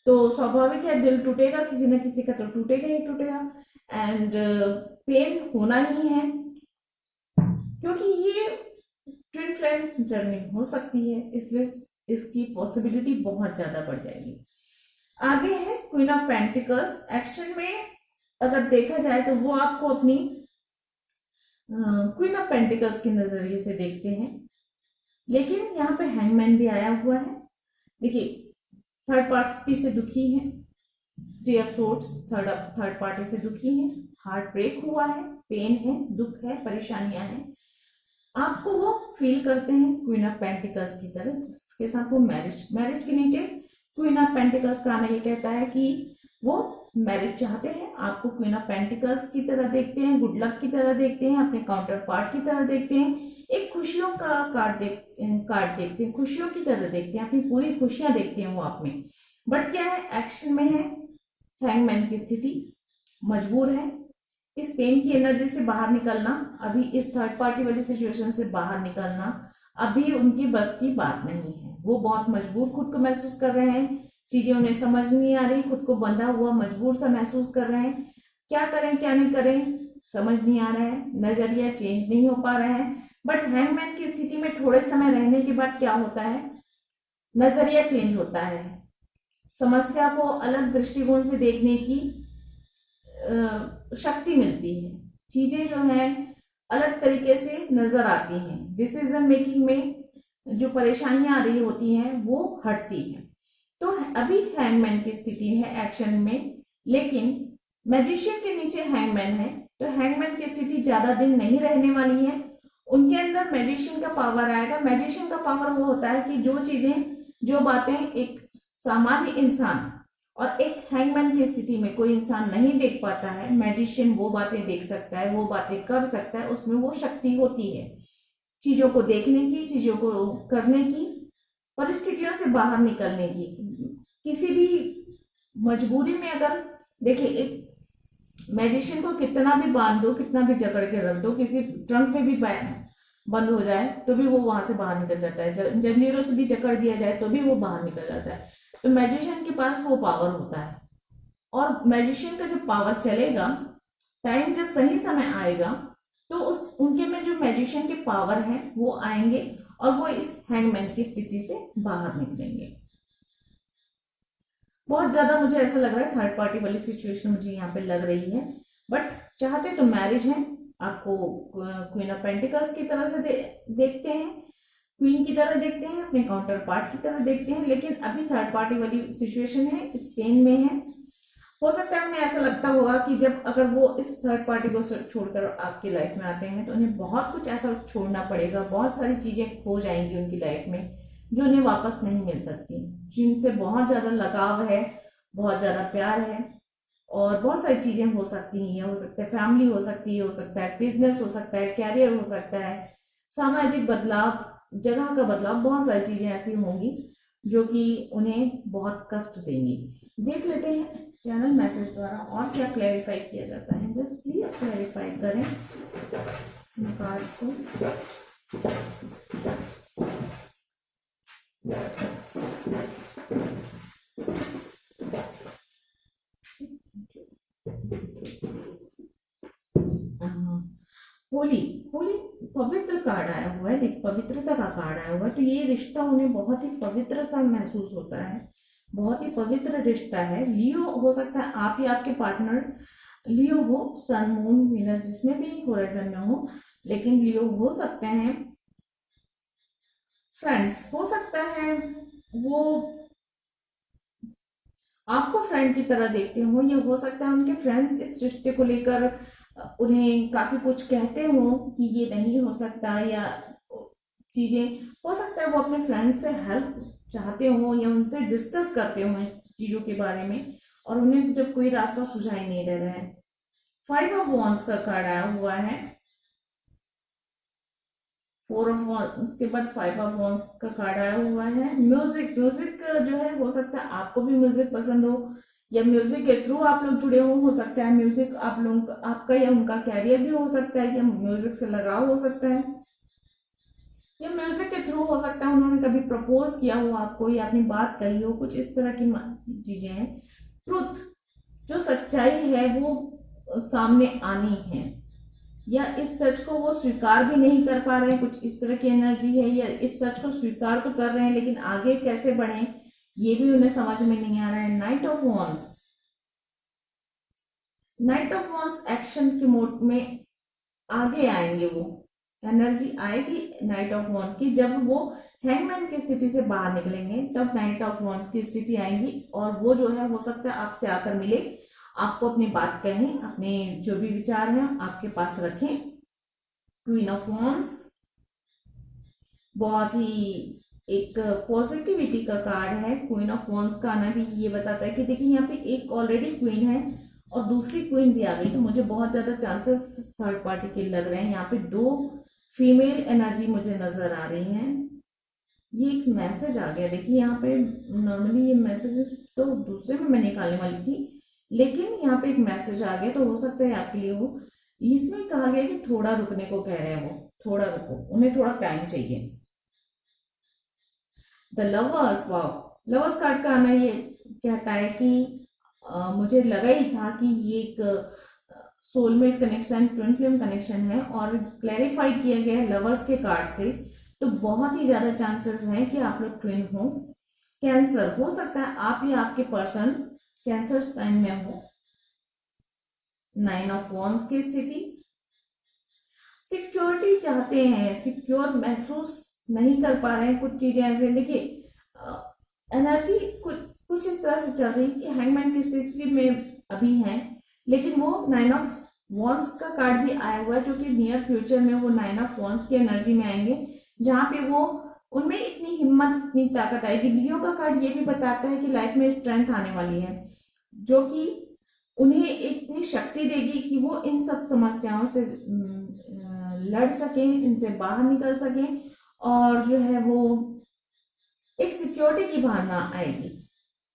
तो स्वाभाविक है दिल टूटेगा, किसी न किसी का तो टूटेगा ही टूटेगा, एंड पेन होना ही है, क्योंकि ये ट्विन फ्लेम जर्नी हो सकती है, इसलिए इसकी पॉसिबिलिटी बहुत ज्यादा बढ़ जाएगी। आगे है क्वीन ऑफ पेंटिकल्स। एक्शन में अगर देखा जाए तो वो आपको अपनी क्वीन ऑफ पेंटिकल्स के नजरिए से देखते हैं, लेकिन यहाँ पे हैंगमैन भी आया हुआ है। देखिए थर्ड पार्टी से दुखी है, 3 ऑफ सोर्ड्स, थर्ड पार्टी से दुखी है, हार्ट ब्रेक हुआ है, पेन है, दुख है, परेशानियां हैं, आपको वो फील करते हैं क्वीन ऑफ पेंटिकल्स की तरह, जिसके साथ वो मैरिज के नीचे क्वीन ऑफ पेंटिकल्स का आना ये कहता है कि वो मैरिज चाहते हैं, आपको क्वीन ऑफ पेंटिकल्स की तरह देखते हैं, गुड लक की तरह देखते हैं, अपने काउंटर पार्ट की तरह देखते हैं, एक खुशियों का कार्ड देखते हैं, खुशियों की तरह देखते हैं, अपनी पूरी खुशियां देखते हैं वो आप में। बट क्या है, एक्शन में है, हैंगमैन की स्थिति, मजबूर है इस पेन की एनर्जी से बाहर निकलना, अभी इस थर्ड पार्टी वाली सिचुएशन से बाहर निकलना अभी उनकी बस की बात नहीं है। वो बहुत मजबूर खुद को महसूस कर रहे हैं, चीजें उन्हें समझ नहीं आ रही, खुद को बंधा हुआ मजबूर सा महसूस कर रहे हैं, क्या करें क्या नहीं करें समझ नहीं आ रहा है, नजरिया चेंज नहीं हो पा रहा है। बट हैंगमैन की स्थिति में थोड़े समय रहने के बाद क्या होता है, नजरिया चेंज होता है, समस्या को अलग दृष्टिकोण से देखने की शक्ति मिलती है, चीजें जो है अलग तरीके से नजर आती हैं, डिसीजन मेकिंग में जो परेशानियां आ रही होती हैं वो हटती हैं। तो अभी हैंगमैन की स्थिति है एक्शन में, लेकिन मैजिशियन के नीचे हैंगमैन है, तो हैंगमैन की स्थिति ज्यादा दिन नहीं रहने वाली है। उनके अंदर मैजिशियन का पावर आएगा। मैजिशियन का पावर वो होता है कि जो चीजें, जो बातें एक सामान्य इंसान और एक हैंगमैन की स्थिति में कोई इंसान नहीं देख पाता है, मैजिशियन वो बातें देख सकता है, वो बातें कर सकता है। उसमें वो शक्ति होती है चीजों को देखने की, चीजों को करने की, परिस्थितियों से बाहर निकलने की। किसी भी मजबूरी में अगर देखिए, एक मैजिशियन को कितना भी बांध दो, कितना भी जकड़ के रख दो, किसी ट्रंक में भी बंद हो जाए तो भी वो वहां से बाहर निकल जाता है। जंजीरों से भी जकड़ दिया जाए तो भी वो बाहर निकल जाता है। तो मैजिशियन के पास वो पावर होता है। और मैजिशियन का जब पावर चलेगा, टाइम जब सही समय आएगा, तो उस उनके में जो मैजिशियन के पावर है वो आएंगे और वो इस हैंगमैन की स्थिति से बाहर निकलेंगे। बहुत ज्यादा मुझे ऐसा लग रहा है थर्ड पार्टी वाली सिचुएशन मुझे यहाँ पे लग रही है। बट चाहते तो मैरिज है, आपको क्वीन ऑफ पेंटिकल्स की तरह से देखते हैं, क्वीन की तरह देखते हैं, अपने काउंटर पार्ट की तरह देखते हैं। लेकिन अभी थर्ड पार्टी वाली सिचुएशन है, स्पेन में है। हो सकता है उन्हें ऐसा लगता होगा कि जब अगर वो इस थर्ड पार्टी को छोड़कर आपकी लाइफ में आते हैं तो उन्हें बहुत कुछ ऐसा छोड़ना पड़ेगा, बहुत सारी चीजें खो जाएंगी उनकी लाइफ में जो उन्हें वापस नहीं मिल सकती, जिनसे बहुत ज्यादा लगाव है, बहुत ज्यादा प्यार है, और बहुत सारी चीजें हो सकती हैं। हो सकता है फैमिली हो सकती है, हो सकता है बिजनेस हो सकता है, कैरियर हो सकता है, सामाजिक बदलाव, जगह का बदलाव, बहुत सारी चीजें ऐसी होंगी जो कि उन्हें बहुत कष्ट देंगी। देख लेते हैं चैनल मैसेज द्वारा और क्या क्लैरिफाई किया जाता है। जस्ट प्लीज क्लैरिफाई करें कार्ड्स को। होली, होली पवित्र कार्ड आया हुआ है। देखिए पवित्रता का कार्ड आया हुआ है, तो ये रिश्ता उन्हें बहुत ही पवित्र सा महसूस होता है, बहुत ही पवित्र रिश्ता है। लियो हो सकता है आप या आपके पार्टनर लियो हो, सन मून वीनस जिसमें भी होराइजन में हो, लेकिन लियो हो सकते हैं। फ्रेंड्स हो सकता है वो आपको फ्रेंड की तरह देखते हो, या हो सकता है उनके फ्रेंड्स इस रिश्ते को लेकर उन्हें काफी कुछ कहते हो कि ये नहीं हो सकता, या चीजें, हो सकता है वो अपने फ्रेंड्स से हेल्प चाहते हो या उनसे डिस्कस करते हो इस चीजों के बारे में, और उन्हें जब कोई रास्ता सुझाई नहीं दे रहा है। 5 ऑफ वॉन्ड्स का कार्ड आया हुआ है, 4 ऑफ वॉन्ड्स, उसके बाद 5 ऑफ वॉन्ड्स का कार्ड आया हुआ है। म्यूजिक, म्यूजिक जो है हो सकता है आपको भी म्यूजिक पसंद हो, या म्यूजिक के थ्रू आप लोग जुड़े हो सकता है म्यूजिक आप लोग आपका या उनका कैरियर भी हो सकता है, या म्यूजिक से लगाव हो सकता है, या म्यूजिक के थ्रू हो सकता है उन्होंने कभी प्रपोज किया हो आपको, या अपनी बात कही हो, कुछ इस तरह की चीजें हैं। ट्रुथ, जो सच्चाई है वो सामने आनी है, या इस सच को वो स्वीकार भी नहीं कर पा रहे हैं, कुछ इस तरह की एनर्जी है, या इस सच को स्वीकार तो कर रहे हैं लेकिन आगे कैसे बढ़े ये भी उन्हें समझ में नहीं आ रहा है। Night of wands, night of wands action के मोड में आगे आएंगे, वो एनर्जी आएगी नाइट ऑफ वॉन्ड्स की। जब वो हैंगमैन की स्थिति से बाहर निकलेंगे तब नाइट ऑफ वॉन्ड्स की स्थिति आएंगी, और वो जो है हो सकता है आपसे आकर मिले, आपको अपनी बात कहें, अपने जो भी विचार हैं आपके पास रखें। क्वीन ऑफ वॉन्ड्स बहुत ही एक पॉजिटिविटी का कार्ड है। क्वीन ऑफ वॉन्ड्स का आना भी ये बताता है कि देखिए यहाँ पे एक ऑलरेडी क्वीन है और दूसरी क्वीन भी आ गई, तो मुझे बहुत ज्यादा चांसेस थर्ड पार्टी के लग रहे हैं। यहाँ पे 2 फीमेल एनर्जी मुझे नजर आ रही हैं। ये एक मैसेज आ गया, देखिए यहाँ पे नॉर्मली ये मैसेज तो दूसरे में मैं निकालने वाली थी, लेकिन यहाँ पे एक मैसेज आ गया, तो हो सकता है आपके लिए हो। इसमें कहा गया कि थोड़ा रुकने को कह रहे हैं, वो थोड़ा रुको, उन्हें थोड़ा टाइम चाहिए। The lovers, wow, lovers card का आना ये कहता है कि मुझे लगा ही था कि ये एक soulmate connection, twin flame connection है, और क्लैरिफाई किया गया है लवर्स के कार्ड से, तो बहुत ही ज्यादा चांसेस हैं कि आप लोग ट्विन हो। कैंसर, हो सकता है आप या आपके पर्सन कैंसर साइन में हो। 9 ऑफ वॉन्ड्स की स्थिति, सिक्योरिटी चाहते हैं, सिक्योर महसूस नहीं कर पा रहे हैं, कुछ चीजें ऐसे, देखिए एनर्जी कुछ इस तरह से चल रही है कि हैंगमैन की स्थिति में अभी है, लेकिन वो 9 ऑफ वॉन्स का कार्ड भी आया हुआ है, जो कि नियर फ्यूचर में वो 9 ऑफ वॉन्स की एनर्जी में आएंगे, जहां पे वो उनमें इतनी हिम्मत, इतनी ताकत आएगी। लियो का कार्ड ये भी बताता है कि लाइफ में स्ट्रेंथ आने वाली है, जो कि उन्हें इतनी शक्ति देगी कि वो इन सब समस्याओं से लड़ सकें, इनसे बाहर निकल सकें, और जो है वो एक सिक्योरिटी की भावना आएगी।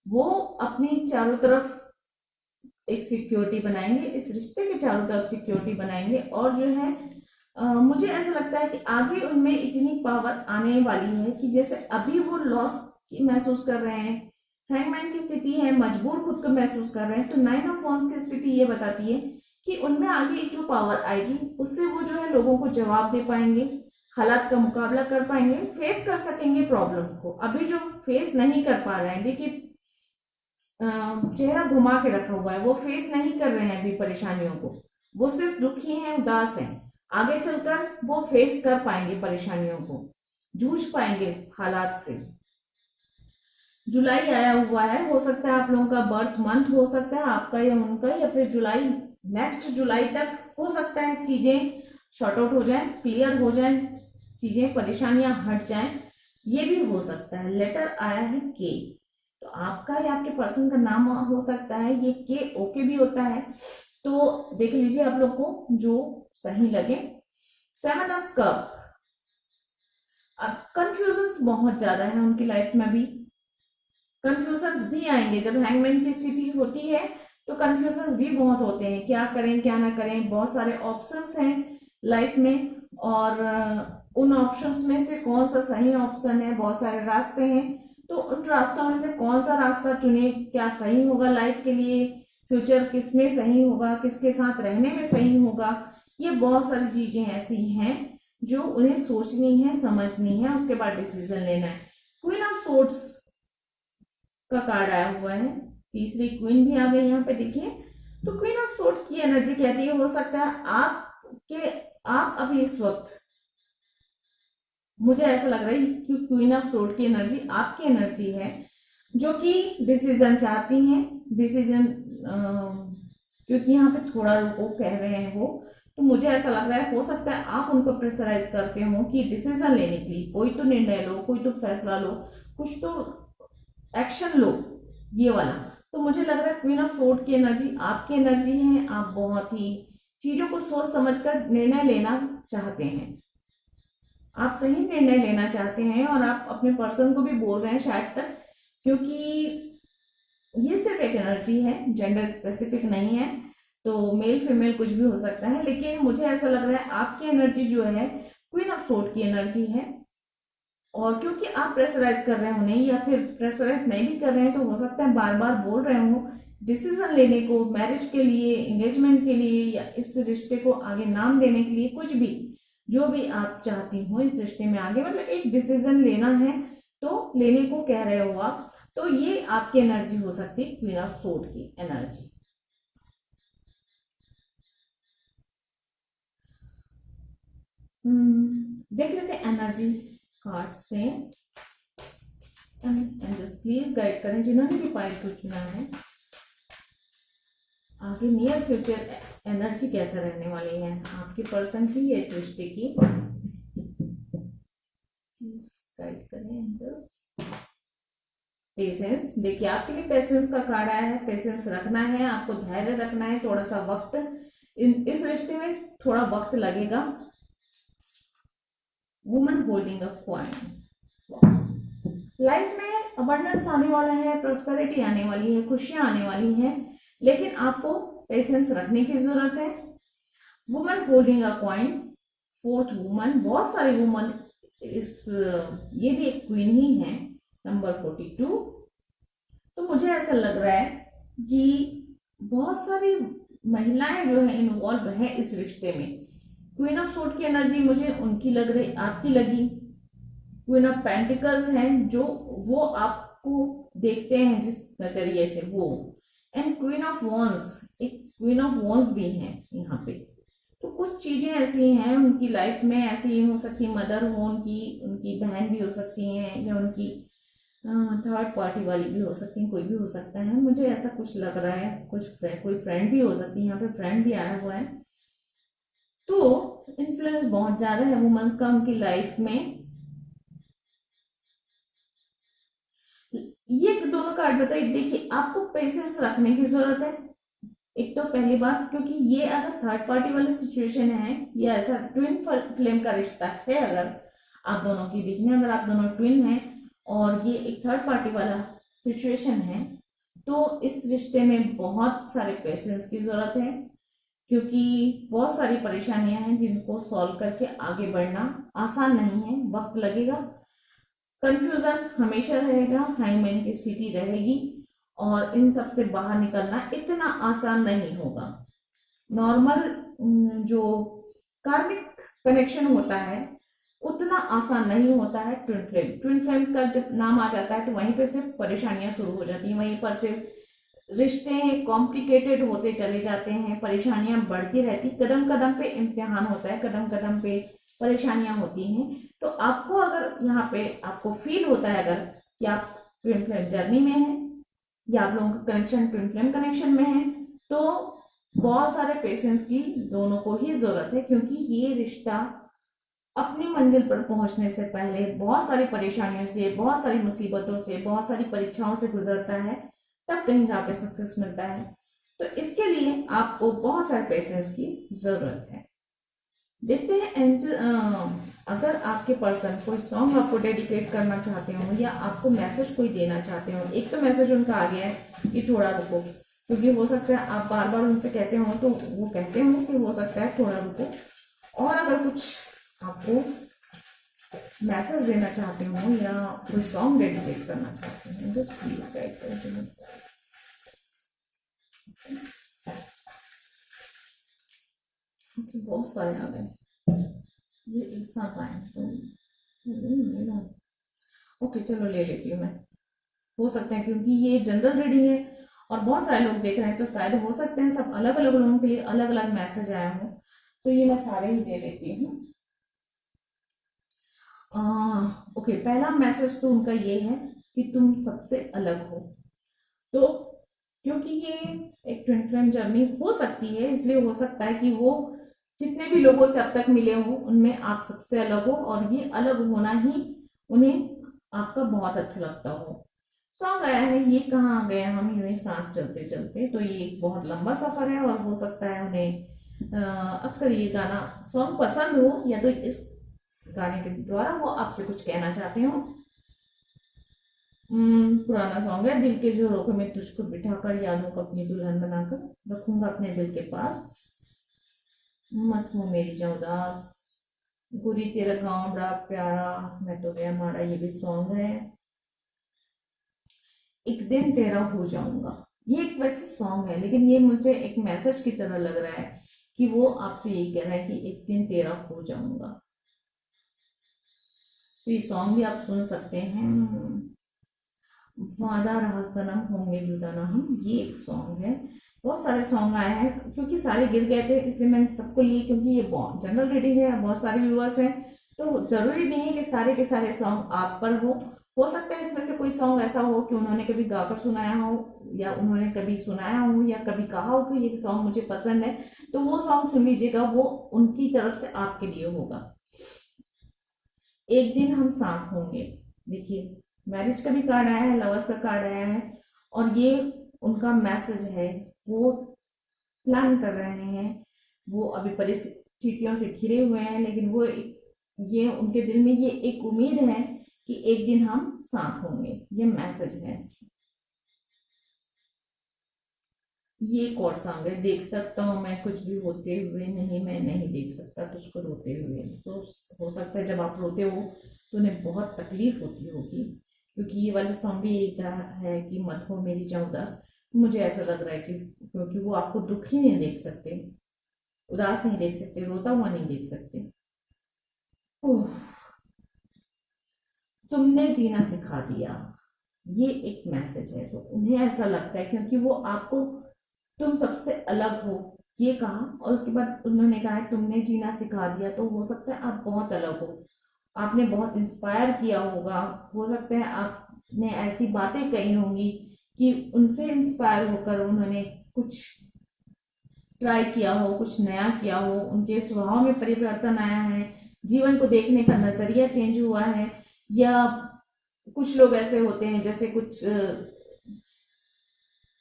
वो अपनी चारों तरफ एक सिक्योरिटी बनाएंगे, इस रिश्ते के चारों तरफ सिक्योरिटी बनाएंगे, और जो है मुझे ऐसा लगता है कि आगे उनमें इतनी पावर आने वाली है कि जैसे अभी वो लॉस महसूस कर रहे हैं, हैंगमैन की स्थिति है, मजबूर खुद को महसूस कर रहे हैं, तो 9 ऑफ वॉन्स की स्थिति ये बताती है कि उनमें आगे जो पावर आएगी उससे वो जो है लोगों को जवाब दे पाएंगे, हालात का मुकाबला कर पाएंगे, फेस कर सकेंगे प्रॉब्लम्स को। अभी जो फेस नहीं कर पा रहे हैं, देखिए चेहरा घुमा के रखा हुआ है, वो फेस नहीं कर रहे हैं अभी परेशानियों को, वो सिर्फ दुखी हैं, उदास हैं। आगे चलकर वो फेस कर पाएंगे परेशानियों को, जूझ पाएंगे हालात से। जुलाई आया हुआ है, हो सकता है आप लोगों का बर्थ मंथ हो सकता है आपका या उनका, या फिर जुलाई, नेक्स्ट जुलाई तक हो सकता है चीजें शॉर्ट आउट हो जाए, क्लियर हो जाए, चीजें परेशानियां हट जाएं, ये भी हो सकता है। लेटर आया है के, तो आपका या आपके पर्सन का नाम हो सकता है, ये के ओके भी होता है, तो देख लीजिए आप लोग को जो सही लगे। 7 ऑफ कप, अब कंफ्यूजन्स बहुत ज्यादा है उनकी लाइफ में, भी कंफ्यूजन्स भी आएंगे। जब हैंगमैन की स्थिति होती है तो कंफ्यूजन्स भी बहुत होते हैं, क्या करें क्या ना करें, बहुत सारे ऑप्शंस हैं लाइफ में, और उन ऑप्शंस में से कौन सा सही ऑप्शन है, बहुत सारे रास्ते हैं, तो उन रास्तों में से कौन सा रास्ता चुने, क्या सही होगा लाइफ के लिए, फ्यूचर किसमें सही होगा, किसके साथ रहने में सही होगा, ये बहुत सारी चीजें ऐसी हैं जो उन्हें सोचनी है, समझनी है, उसके बाद डिसीजन लेना है। क्वीन ऑफ सोर्ड्स का कार्ड आया हुआ है, तीसरी क्वीन भी आ गई यहाँ पे, देखिए। तो क्वीन ऑफ सोर्ड की एनर्जी कहती है, हो सकता है आप अभी इस वक्त, मुझे ऐसा लग रहा है कि क्वीन ऑफ सोर्ड की एनर्जी आपकी एनर्जी है, जो कि डिसीजन चाहती हैं, डिसीजन, क्योंकि यहाँ पे थोड़ा रुको कह रहे हैं वो, तो मुझे ऐसा लग रहा है हो सकता है आप उनको प्रेशराइज करते हो कि डिसीजन लेने के लिए कोई तो निर्णय लो, कोई तो फैसला लो, कुछ तो एक्शन लो, ये वाला। तो मुझे लग रहा है क्वीन ऑफ सोर्ड की एनर्जी आपकी एनर्जी है, आप बहुत ही चीजों को सोच समझकर निर्णय लेना चाहते हैं, आप सही निर्णय लेना चाहते हैं, और आप अपने पर्सन को भी बोल रहे हैं शायद तक, क्योंकि ये सिर्फ एक एनर्जी है, जेंडर स्पेसिफिक नहीं है, तो मेल फीमेल कुछ भी हो सकता है, लेकिन मुझे ऐसा लग रहा है आपकी एनर्जी जो है क्वीन ऑफ सोर्ड की एनर्जी है, और क्योंकि आप प्रेशराइज कर रहे हो उन्हें, या फिर प्रेशराइज नहीं भी कर रहे हैं, तो हो सकता है बार बार बोल रहे हो डिसीजन लेने को, मैरिज के लिए, एंगेजमेंट के लिए, या इस रिश्ते को आगे नाम देने के लिए, कुछ भी जो भी आप चाहती हो इस रिश्ते में आगे, मतलब एक डिसीजन लेना है तो लेने को कह रहे हो आप, तो ये आपकी एनर्जी हो सकती है, क्वीन ऑफ सोर्ड की एनर्जी। देख लेते हैं एनर्जी कार्ड से, एंजल्स प्लीज गाइड करें जिन्होंने भी पाइल को चुना है, आगे नियर फ्यूचर एनर्जी कैसा रहने वाली है आपके पर्सन की या इस रिश्ते की, प्लीज गाइड करें एंजल्स। पेशेंस, देखिए आपके लिए पेशेंस का कार्ड आया है, पेशेंस रखना है आपको, धैर्य रखना है, थोड़ा सा वक्त, इस रिश्ते में थोड़ा वक्त लगेगा। Woman holding a coin, life में अबंडेंस आने वाला है, प्रोस्पेरिटी आने वाली है, खुशियां आने वाली हैं, लेकिन आपको पेशेंस रखने की जरूरत है। Woman holding a coin, fourth woman, बहुत सारी वुमन, इस ये भी एक क्वीन ही है, नंबर 42। तो मुझे ऐसा लग रहा है कि बहुत सारी महिलाएं जो है इन्वॉल्व है इस रिश्ते में। क्वीन ऑफ सोर्ड की एनर्जी मुझे उनकी लग रही, आपकी लगी। क्वीन ऑफ पेंटिकल्स हैं, जो वो आपको देखते हैं जिस नजरिए से वो, एंड क्वीन ऑफ वॉन्स, एक क्वीन ऑफ वॉन्स भी है यहाँ पे। तो कुछ चीजें ऐसी हैं उनकी लाइफ में, ऐसी हो सकती है, मदर हो उनकी, उनकी बहन भी हो सकती हैं, या उनकी थर्ड पार्टी वाली भी हो सकती है, कोई भी हो सकता है, मुझे ऐसा कुछ लग रहा है, कुछ कोई फ्रेंड भी हो सकती है, यहाँ पे फ्रेंड भी आया हुआ है। तो इन्फ्लुएंस बहुत ज्यादा है वुमेन्स का उनकी लाइफ में। ये दोनों कार्ड बताइए, देखिए आपको पेशेंस रखने की जरूरत है एक तो पहली बात, क्योंकि ये अगर थर्ड पार्टी वाली सिचुएशन है या ऐसा ट्विन फ्लेम का रिश्ता है, अगर आप दोनों के बीच में, अगर आप दोनों ट्विन हैं और ये एक थर्ड पार्टी वाला सिचुएशन है, तो इस रिश्ते में बहुत सारे पेशेंस की जरूरत है, क्योंकि बहुत सारी परेशानियां हैं जिनको सॉल्व करके आगे बढ़ना आसान नहीं है, वक्त लगेगा, कंफ्यूजन हमेशा रहेगा, हैंगमैन की स्थिति रहेगी और इन सब से बाहर निकलना इतना आसान नहीं होगा। नॉर्मल जो कार्मिक कनेक्शन होता है उतना आसान नहीं होता है ट्विन फ्लेम। ट्विन फ्लेम का जब नाम आ जाता है तो वहीं पर से परेशानियां शुरू हो जाती हैं, वहीं पर से रिश्ते कॉम्प्लिकेटेड होते चले जाते हैं, परेशानियां बढ़ती रहती, कदम कदम पे इम्तिहान होता है, कदम कदम पे परेशानियां होती हैं। तो आपको अगर यहाँ पे आपको फील होता है अगर कि आप ट्विन फ्लेम जर्नी में हैं या आप लोगों का कनेक्शन ट्विन फ्लेम कनेक्शन में है, तो बहुत सारे पेशेंस की दोनों को ही जरूरत है, क्योंकि ये रिश्ता अपनी मंजिल पर पहुंचने से पहले बहुत सारी परेशानियों से, बहुत सारी मुसीबतों से, बहुत सारी परीक्षाओं से गुजरता है, तब कहीं जाके सक्सेस मिलता है। तो इसके लिए आपको बहुत सारे पेशेंस की जरूरत है। देखते हैं एंजल, अगर आपके पर्सन कोई सॉन्ग आपको डेडिकेट करना चाहते हो या आपको मैसेज कोई देना चाहते हो। एक तो मैसेज उनका आ गया है कि थोड़ा रुको, क्योंकि हो सकता है आप बार बार उनसे कहते हो तो वो कहते हो कि हो सकता है थोड़ा रुको। और अगर कुछ आपको मैसेज देना चाहते हो या कोई सॉन्ग डेडिकेट करना चाहते हो, जस्ट प्लीज गाइड करें। बहुत सारे आ गए, ये एक साथ आए तो ओके चलो ले लेती हूँ मैं। हो सकता है क्योंकि ये जनरल रीडिंग है और बहुत सारे लोग देख रहे हैं, तो शायद हो सकते हैं सब अलग अलग लोगों के लिए अलग अलग मैसेज आया हो, तो ये मैं सारे ही दे लेती हूँ। ओके, पहला मैसेज तो उनका ये है कि तुम सबसे अलग हो। तो क्योंकि ये एक ट्विन फ्लेम जर्नी हो सकती है, इसलिए हो सकता है कि वो जितने भी लोगों से अब तक मिले हो उनमें आप सबसे अलग हो और ये अलग होना ही उन्हें आपका बहुत अच्छा लगता हो। सॉन्ग आया है ये कहाँ गए हम यूं ही साथ चलते चलते, तो ये एक बहुत लंबा सफर है और हो सकता है उन्हें अक्सर ये गाना सॉन्ग पसंद हो या तो इस गाने के द्वारा वो आपसे कुछ कहना चाहते हो। पुराना सॉन्ग है, दिल के झोरों में तुझको बिठाकर यादों को अपनी दुल्हन बनाकर रखूंगा अपने दिल के पास, मत हो मेरी जाऊं उदास, गुरी तेरा गाँव बड़ा प्यारा, मैं तो गया मारा, ये भी सॉन्ग है। एक दिन तेरा हो जाऊंगा, ये एक वैसे सॉन्ग है लेकिन ये मुझे एक मैसेज की तरह लग रहा है कि वो आपसे यही कह रहा है कि एक दिन तेरा हो जाऊंगा। तो ये सॉन्ग भी आप सुन सकते हैं, वादा रहा सनम होंगे जुदा ना हम, ये एक सॉन्ग है। बहुत सारे सॉन्ग आए हैं, क्योंकि सारे गिर गए थे इसलिए मैंने सबको लिए, क्योंकि ये जनरल रीडिंग है, बहुत सारे व्यूअर्स हैं, तो जरूरी नहीं है कि सारे के सारे सॉन्ग आप पर हो सकता है इसमें से कोई सॉन्ग ऐसा हो कि उन्होंने कभी गाकर सुनाया हो या उन्होंने कभी सुनाया हो या कभी कहा हो कि ये सॉन्ग मुझे पसंद है, तो वो सॉन्ग सुन लीजिएगा, वो उनकी तरफ से आपके लिए होगा। एक दिन हम साथ होंगे, देखिए मैरिज का भी कार्ड आया है, लवर्स का कार्ड आया है और ये उनका मैसेज है, वो प्लान कर रहे हैं, वो अभी परिस्थितियों से घिरे हुए हैं, लेकिन वो ये उनके दिल में ये एक उम्मीद है कि एक दिन हम साथ होंगे, ये मैसेज है। ये एक और सॉन्ग है, देख सकता हूँ मैं कुछ भी होते हुए, नहीं मैं नहीं देख सकता तुझको रोते हुए। सो हो सकता है जब आप रोते हो तो उन्हें बहुत तकलीफ होती होगी, क्योंकि ये वाला सॉन्ग भी एक है कि मत हो मेरी जाऊं उदास। मुझे ऐसा लग रहा है कि क्योंकि वो आपको दुखी नहीं देख सकते, उदास नहीं देख सकते, रोता हुआ नहीं देख सकते। ओह, तुमने जीना सिखा दिया, ये एक मैसेज है। तो उन्हें ऐसा लगता है क्योंकि वो आपको तुम सबसे अलग हो ये कहा और उसके बाद उन्होंने कहा है तुमने जीना सिखा दिया, तो हो सकता है आप बहुत अलग हो, आपने बहुत इंस्पायर किया होगा, हो सकता है आपने ऐसी बातें कही होंगी कि उनसे इंस्पायर होकर उन्होंने कुछ ट्राई किया हो, कुछ नया किया हो, उनके स्वभाव में परिवर्तन आया है, जीवन को देखने का नजरिया चेंज हुआ है, या कुछ लोग ऐसे होते हैं जैसे कुछ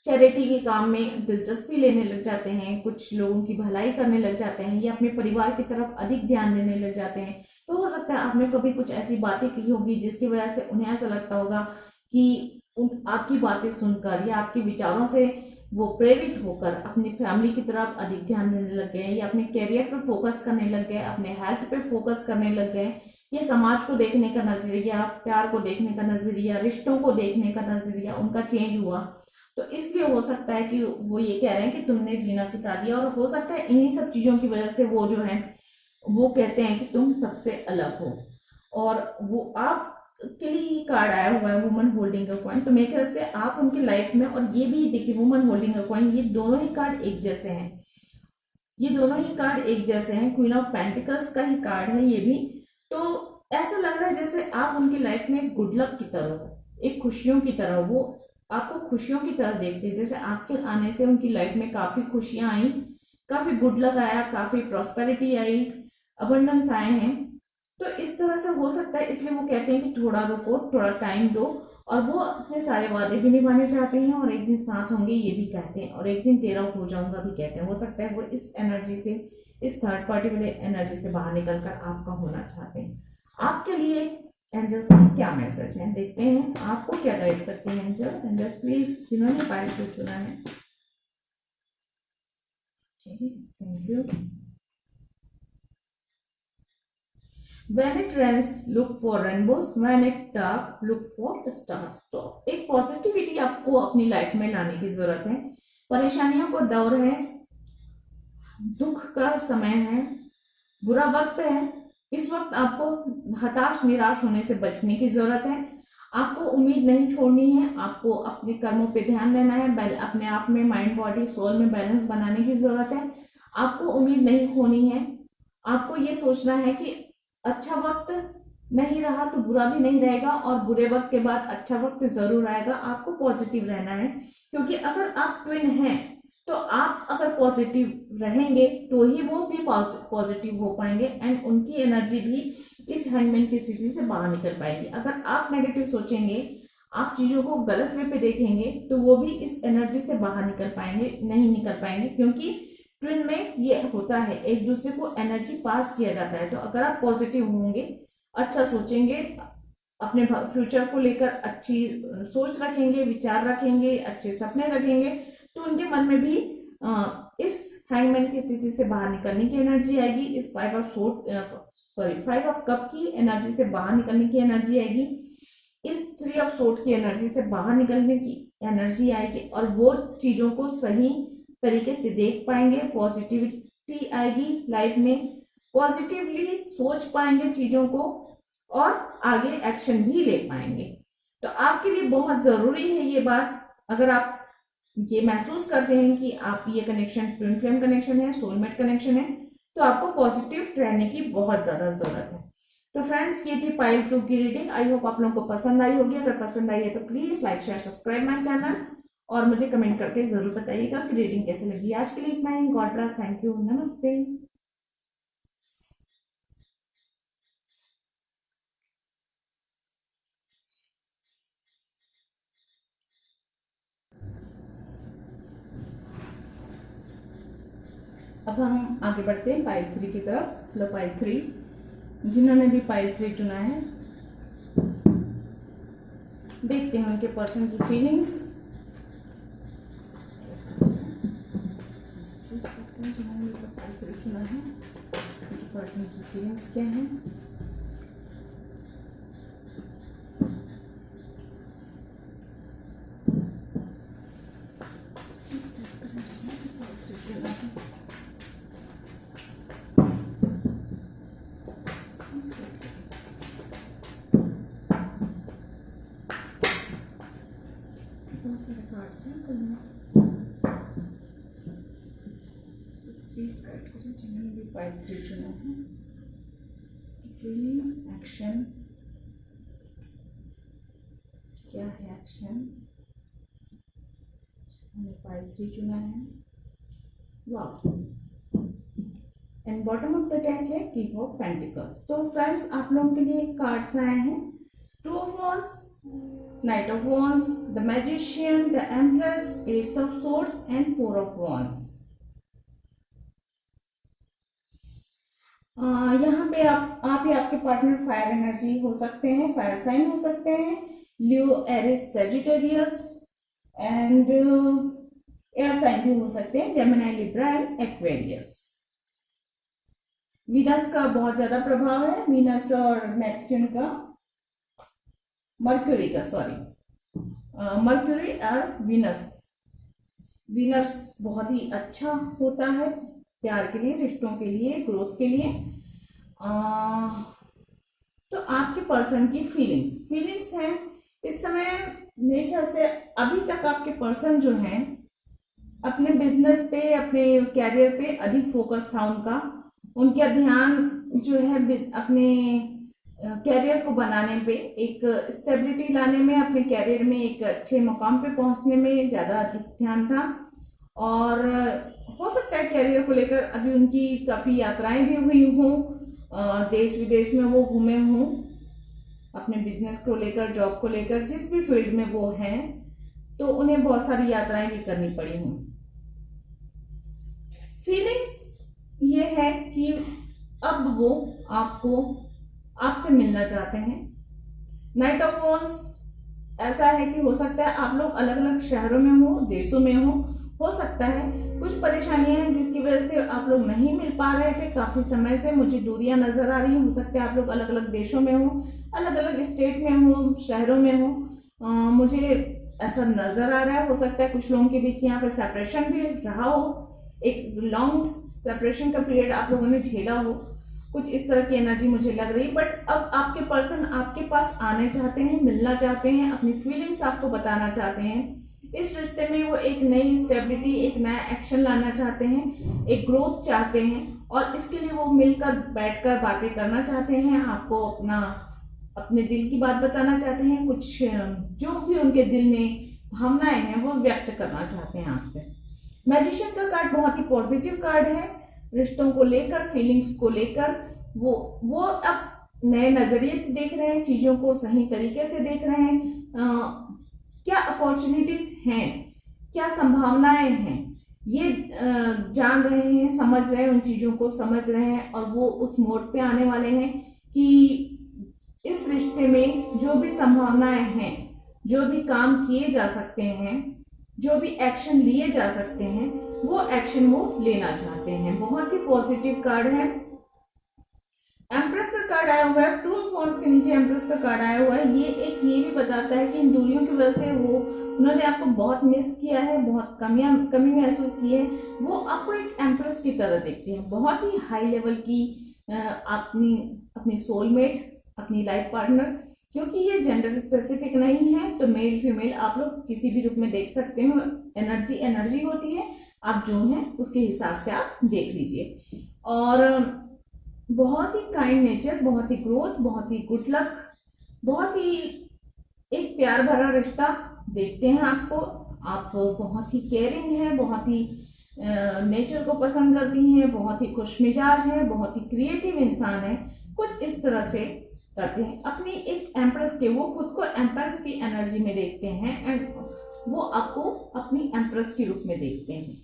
चैरिटी के काम में दिलचस्पी लेने लग जाते हैं, कुछ लोगों की भलाई करने लग जाते हैं, या अपने परिवार की तरफ अधिक ध्यान देने लग जाते हैं। तो हो सकता है आपने कभी कुछ ऐसी बातें की होगी जिसकी वजह से उन्हें ऐसा लगता होगा कि आपकी बातें सुनकर या आपके विचारों से वो प्रेरित होकर अपनी फैमिली की तरफ अधिक ध्यान देने लग गए, या अपने करियर पर फोकस करने लग गए, अपने हेल्थ पे फोकस करने लग गए, ये समाज को देखने का नजरिया, प्यार को देखने का नजरिया, रिश्तों को देखने का नजरिया उनका चेंज हुआ। तो इसलिए हो सकता है कि वो ये कह रहे हैं कि तुमने जीना सिखा दिया, और हो सकता है इन्हीं सब चीजों की वजह से वो जो है वो कहते हैं कि तुम सबसे अलग हो। और वो आप के लिए ये कार्ड आया हुआ है, वुमन होल्डिंग अ कॉइन। तो मेरे ख्याल से आप उनकी लाइफ में, और ये भी देखिए वुमन होल्डिंग अ कॉइन, ये दोनों ही कार्ड एक जैसे हैं, ये दोनों ही कार्ड एक जैसे हैं, क्वीन ऑफ पेंटिकल्स का ही कार्ड है ये भी। तो ऐसा लग रहा है जैसे आप उनकी लाइफ में गुड लक की तरह हो, एक खुशियों की तरह, वो आपको खुशियों की तरह देखते हैं, जैसे आपके आने से उनकी लाइफ में काफी खुशियां आई, काफी गुड लक आया, काफी प्रॉस्पेरिटी आई, अबंडेंस आए हैं। तो इस तरह से हो सकता है, इसलिए वो कहते हैं कि थोड़ा रुको, थोड़ा टाइम दो, और वो अपने सारे वादे भी निभाने चाहते हैं, और एक दिन साथ होंगे ये भी कहते हैं, और एक दिन तेरा हो जाऊंगा भी कहते हैं। हो सकता है वो इस एनर्जी से, इस थर्ड पार्टी वाले एनर्जी से बाहर निकलकर आपका होना चाहते हैं। आपके लिए एंजल्स का क्या मैसेज है, देखते हैं आपको क्या गाइड करते हैं एंजल। एंजल प्लीज, जिन्होंने पाइल को चुना है, thank you. When it rains, look for rainbows. When it dark, look for stars. तो एक पॉजिटिविटी आपको अपनी लाइफ में लाने की जरूरत है। परेशानियों को दौर है, दुख का समय है, बुरा वक्त है। इस वक्त आपको हताश निराश होने से बचने की जरूरत है। आपको उम्मीद नहीं छोड़नी है, आपको अपने कर्मों पे ध्यान देना है, अपने आप में माइंड बॉडी सोल में बैलेंस बनाने की जरूरत है। आपको उम्मीद नहीं खोनी है, आपको ये सोचना है कि अच्छा वक्त नहीं रहा तो बुरा भी नहीं रहेगा, और बुरे वक्त के बाद अच्छा वक्त जरूर आएगा। आपको पॉजिटिव रहना है, क्योंकि अगर आप ट्विन हैं तो आप अगर पॉजिटिव रहेंगे तो ही वो भी पॉजिटिव हो पाएंगे, एंड उनकी एनर्जी भी इस हैंगमैन की स्थिति से बाहर निकल पाएगी। अगर आप नेगेटिव सोचेंगे, आप चीजों को गलत वे पे देखेंगे, तो वो भी इस एनर्जी से बाहर निकल पाएंगे, नहीं निकल पाएंगे, क्योंकि ट्विन में ये होता है, एक दूसरे को एनर्जी पास किया जाता है। तो अगर आप पॉजिटिव होंगे, अच्छा सोचेंगे, अपने फ्यूचर को लेकर अच्छी सोच रखेंगे, विचार रखेंगे, अच्छे सपने रखेंगे, तो उनके मन में भी इस हैंगमैन की स्थिति से बाहर निकलने की एनर्जी आएगी, इस फाइव ऑफ कप की एनर्जी से बाहर निकलने की एनर्जी आएगी, इस थ्री ऑफ सोर्ड की एनर्जी से बाहर निकलने की एनर्जी आएगी, और वो चीजों को सही तरीके से देख पाएंगे, पॉजिटिविटी आएगी लाइफ में, पॉजिटिवली सोच पाएंगे चीजों को, और आगे एक्शन भी ले पाएंगे। तो आपके लिए बहुत जरूरी है ये बात। अगर आप ये महसूस करते हैं कि आप ये कनेक्शन ट्विन फ्लेम कनेक्शन है, सोलमेट कनेक्शन है, तो आपको पॉजिटिव रहने की बहुत ज्यादा जरूरत है। तो फ्रेंड्स, ये थी पाइल 2 की रीडिंग। आई होप आप लोगों को पसंद आई होगी। अगर पसंद आई है तो please like share subscribe my channel, और मुझे कमेंट करके जरूर बताइएगा कि रीडिंग कैसे लगी। आज के लिए इतना ही। गॉड ब्लेस, थैंक यू, नमस्ते। अब हम आगे बढ़ते हैं पाइल 3 की तरफ। लो पाइल 3, जिन्होंने भी पाइल 3 चुना है, देखते हैं उनके पर्सन की फीलिंग्स। जिन्होंने भी पाइल 3 चुना है, उनके पर्सन की फीलिंग्स क्या है। प्लीज गाइड करें जिन्होंने भी पाइल 3 चुना है। फीलिंग्स, एक्शन क्या है, एक्शन। हमने पाइल 3 चुना है, वाह। And bottom of the deck है किंग ऑफ पेंटिकल्स। तो फ्रेंड्स आप लोगों के लिए कार्ड्स आए हैं, two of wands, night of wands, the magician, the empress, S of swords and four of wands. यहाँ पे आप या आपके पार्टनर फायर एनर्जी हो सकते हैं, फायर साइन हो सकते हैं, Leo, Aries, Sagittarius and air sign भी हो सकते हैं, Gemini, Libra and Aquarius. Venus का बहुत ज्यादा प्रभाव है, वीनस और नेपच्यून का, मर्क्यूरी का, सॉरी, मर्क्यूरी और वीनस। वीनस बहुत ही अच्छा होता है प्यार के लिए, रिश्तों के लिए, ग्रोथ के लिए। तो आपके पर्सन की फीलिंग्स हैं इस समय। मेरे ख्याल से अभी तक आपके पर्सन जो हैं अपने बिजनेस पे, अपने कैरियर पे अधिक फोकस था उनका ध्यान जो है अपने कैरियर को बनाने पे, एक स्टेबिलिटी लाने में, अपने कैरियर में एक अच्छे मुकाम पे पहुंचने में ज़्यादा अधिक ध्यान था। और हो सकता है कैरियर को लेकर अभी उनकी काफ़ी यात्राएं भी हुई हों, देश विदेश में वो घूमे हों, अपने बिजनेस को लेकर, जॉब को लेकर, जिस भी फील्ड में वो हैं, तो उन्हें बहुत सारी यात्राएं भी करनी पड़ी हों। फीलिंग्स ये है कि अब वो आपसे मिलना चाहते हैं। नाइट ऑफ वॉन्ड्स ऐसा है कि हो सकता है आप लोग अलग अलग शहरों में हो, देशों में हो सकता है कुछ परेशानियां हैं जिसकी वजह से आप लोग नहीं मिल पा रहे थे काफी समय से, मुझे दूरियां नजर आ रही हो सकता है आप लोग अलग अलग देशों में हो, अलग अलग स्टेट में हो, शहरों में हो, मुझे ऐसा नजर आ रहा है। हो सकता है कुछ लोगों के बीच यहाँ पे सेपरेशन भी रहा हो, एक लॉन्ग सेपरेशन का पीरियड आप लोगों ने झेला हो, कुछ इस तरह की एनर्जी मुझे लग रही। बट अब आपके पर्सन आपके पास आने चाहते हैं, मिलना चाहते हैं, अपनी फीलिंग्स आपको बताना चाहते हैं। इस रिश्ते में वो एक नई स्टेबिलिटी, एक नया एक्शन लाना चाहते हैं, एक ग्रोथ चाहते हैं, और इसके लिए वो मिलकर बैठकर बातें करना चाहते हैं, आपको अपने दिल की बात बताना चाहते हैं, कुछ जो भी उनके दिल में भावनाएं हैं वो व्यक्त करना चाहते हैं आपसे। मैजिशियन का कार्ड बहुत ही पॉजिटिव कार्ड है, रिश्तों को लेकर, फीलिंग्स को लेकर वो अब नए नजरिए से देख रहे हैं, चीजों को सही तरीके से देख रहे हैं, क्या अपॉर्चुनिटीज हैं, क्या संभावनाएं हैं, ये जान रहे हैं, समझ रहे हैं, उन चीजों को समझ रहे हैं, और वो उस मोड पे आने वाले हैं कि इस रिश्ते में जो भी संभावनाएं हैं, जो भी काम किए जा सकते हैं, जो भी एक्शन लिए जा सकते हैं, वो एक्शन वो लेना चाहते हैं। बहुत ही पॉजिटिव कार्ड है। एम्प्रेस का कार्ड आया हुआ है, टू ऑफ वॉन्ड्स के नीचे एम्प्रेस का कार्ड आया हुआ है। ये भी बताता है कि इन दूरियों की वजह से उन्होंने आपको बहुत मिस किया है, बहुत कमी महसूस की है। वो आपको एक एम्प्रेस की तरह देखते हैं, बहुत ही हाई लेवल की अपनी सोलमेट, अपनी लाइफ पार्टनर। क्योंकि ये जेंडर स्पेसिफिक नहीं है तो मेल फीमेल आप लोग किसी भी रूप में देख सकते हो, एनर्जी होती है, आप जो है उसके हिसाब से आप देख लीजिए। और बहुत ही काइंड नेचर, बहुत ही ग्रोथ, बहुत ही गुड लक, बहुत ही एक प्यार भरा रिश्ता देखते हैं आपको। आप बहुत ही केयरिंग है, बहुत ही नेचर को पसंद करती हैं, बहुत ही खुशमिजाज है, बहुत ही क्रिएटिव इंसान है, कुछ इस तरह से करते हैं। अपनी एक एम्प्रेस के, वो खुद को एम्पायर की एनर्जी में देखते हैं एंड वो आपको अपनी एम्प्रेस के रूप में देखते हैं।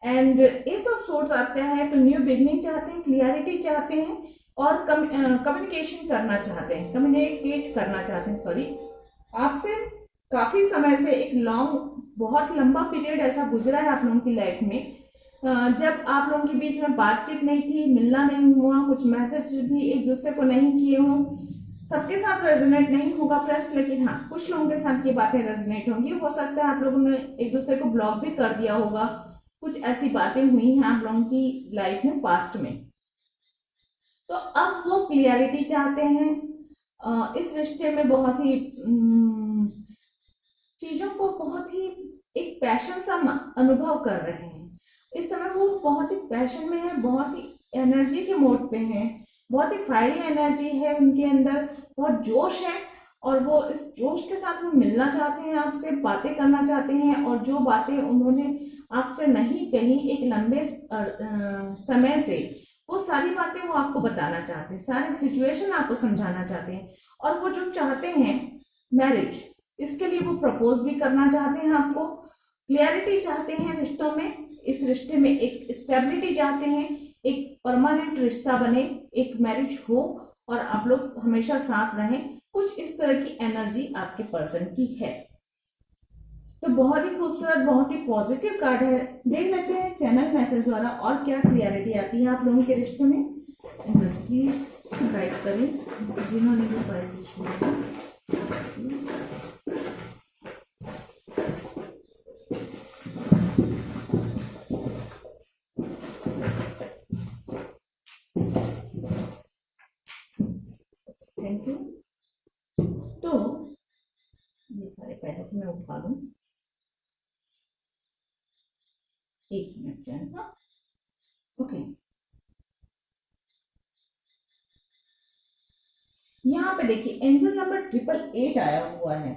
एंड एस ऑफ सोर्ड्स आता है तो न्यू बिगनिंग चाहते हैं, क्लियरिटी चाहते हैं, और कम्युनिकेशन करना चाहते हैं, कम्युनिकेट करना चाहते हैं, सॉरी, आपसे काफी समय से एक बहुत लंबा पीरियड ऐसा गुजरा है आप लोगों की लाइफ में, जब आप लोगों के बीच में बातचीत नहीं थी, मिलना नहीं हुआ, कुछ मैसेज भी एक दूसरे को नहीं किए हों। सबके साथ रेजोनेट नहीं होगा फ्रेंड्स, लेकिन हाँ कुछ लोगों के साथ ये बातें रेजोनेट होंगी। हो सकता है आप लोगों ने एक दूसरे को ब्लॉक भी कर दिया होगा, कुछ ऐसी बातें हुई हैं आप लोगों की लाइफ में पास्ट में। तो अब वो क्लियरिटी चाहते हैं, इस रिश्ते में बहुत ही चीजों को बहुत ही एक पैशन सा अनुभव कर रहे हैं। इस समय वो बहुत ही पैशन में है, बहुत ही एनर्जी के मोड पे हैं, बहुत ही फायरी एनर्जी है उनके अंदर, बहुत जोश है, और वो इस जोश के साथ वो मिलना चाहते हैं आपसे, बातें करना चाहते हैं, और जो बातें उन्होंने आपसे नहीं कही एक लंबे समय से, वो सारी बातें वो आपको बताना चाहते हैं, सारी सिचुएशन आपको समझाना चाहते हैं। और वो जो चाहते हैं मैरिज, इसके लिए वो प्रपोज भी करना चाहते हैं आपको, क्लियरिटी चाहते हैं रिश्तों में, इस रिश्ते में एक स्टेबिलिटी चाहते हैं, एक परमानेंट रिश्ता बने, एक मैरिज हो और आप लोग हमेशा साथ रहें। कुछ इस तरह की एनर्जी आपके पर्सन की है। तो बहुत ही खूबसूरत, बहुत ही पॉजिटिव कार्ड है। देख लेते हैं चैनल मैसेज द्वारा और क्या क्लियरिटी आती है आप लोगों के रिश्ते में। प्लीज गाइड करें जिन्होंने भी पाई। Thank you. तो ये सारे पहले तो मैं उठा लूं, एक मिनट फ्रेंड्स। हाँ, ओके। यहाँ पे देखिए एंजल नंबर 888 आया हुआ है।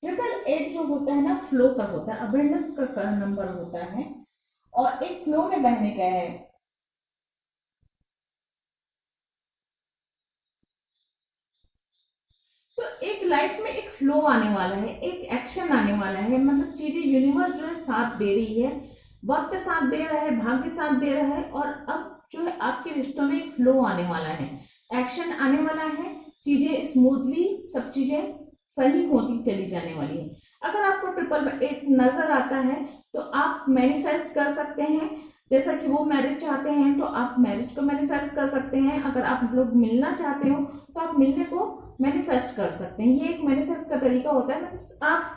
888 जो होता है ना, फ्लो का होता है, अबंडेंस का नंबर होता है और एक फ्लो में बहने का है। तो एक लाइफ में एक फ्लो आने वाला है, एक एक्शन आने वाला है, मतलब चीजें यूनिवर्स जो है साथ दे रही है, वक्त साथ दे रहा है, भाग्य साथ दे रहा है, और अब जो है आपके रिश्तों में एक फ्लो आने वाला है, एक्शन आने वाला है, चीजें स्मूथली, सब चीजें सही होती चली जाने वाली है। अगर आपको 888 नजर आता है तो आप मैनिफेस्ट कर सकते हैं, जैसा कि वो मैरिज चाहते हैं तो आप मैरिज को मैनिफेस्ट कर सकते हैं। अगर आप लोग मिलना चाहते हो तो आप मिलने को मैनिफेस्ट कर सकते हैं। ये एक मैनिफेस्ट का तरीका होता है, आप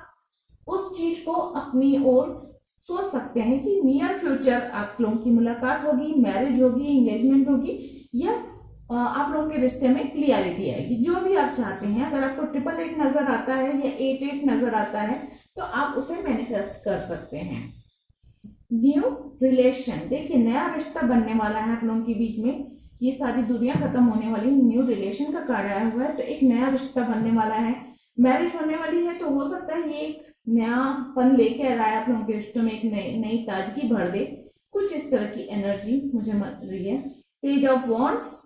उस चीज को अपनी ओर सोच सकते हैं कि नियर फ्यूचर आप लोगों की मुलाकात होगी, मैरिज होगी, एंगेजमेंट होगी, या आप लोगों के रिश्ते में क्लियरिटी आएगी। जो भी आप चाहते हैं, अगर आपको 888 नजर आता है या 88 नजर आता है तो आप उसे मैनिफेस्ट कर सकते हैं। न्यू रिलेशन, देखिए नया रिश्ता बनने वाला है आप लोगों के बीच में, ये सारी दुनिया खत्म होने वाली, न्यू रिलेशन का कार्ड आया हुआ है, तो एक नया रिश्ता बनने वाला है, मैरिज होने वाली है, तो हो सकता है ये एक नयापन लेके आ रहा है आप लोगों के रिश्तों में, एक नई ताजगी भर दे, कुछ इस तरह की एनर्जी मुझे मिल रही है। पेज ऑफ वॉन्ड्स,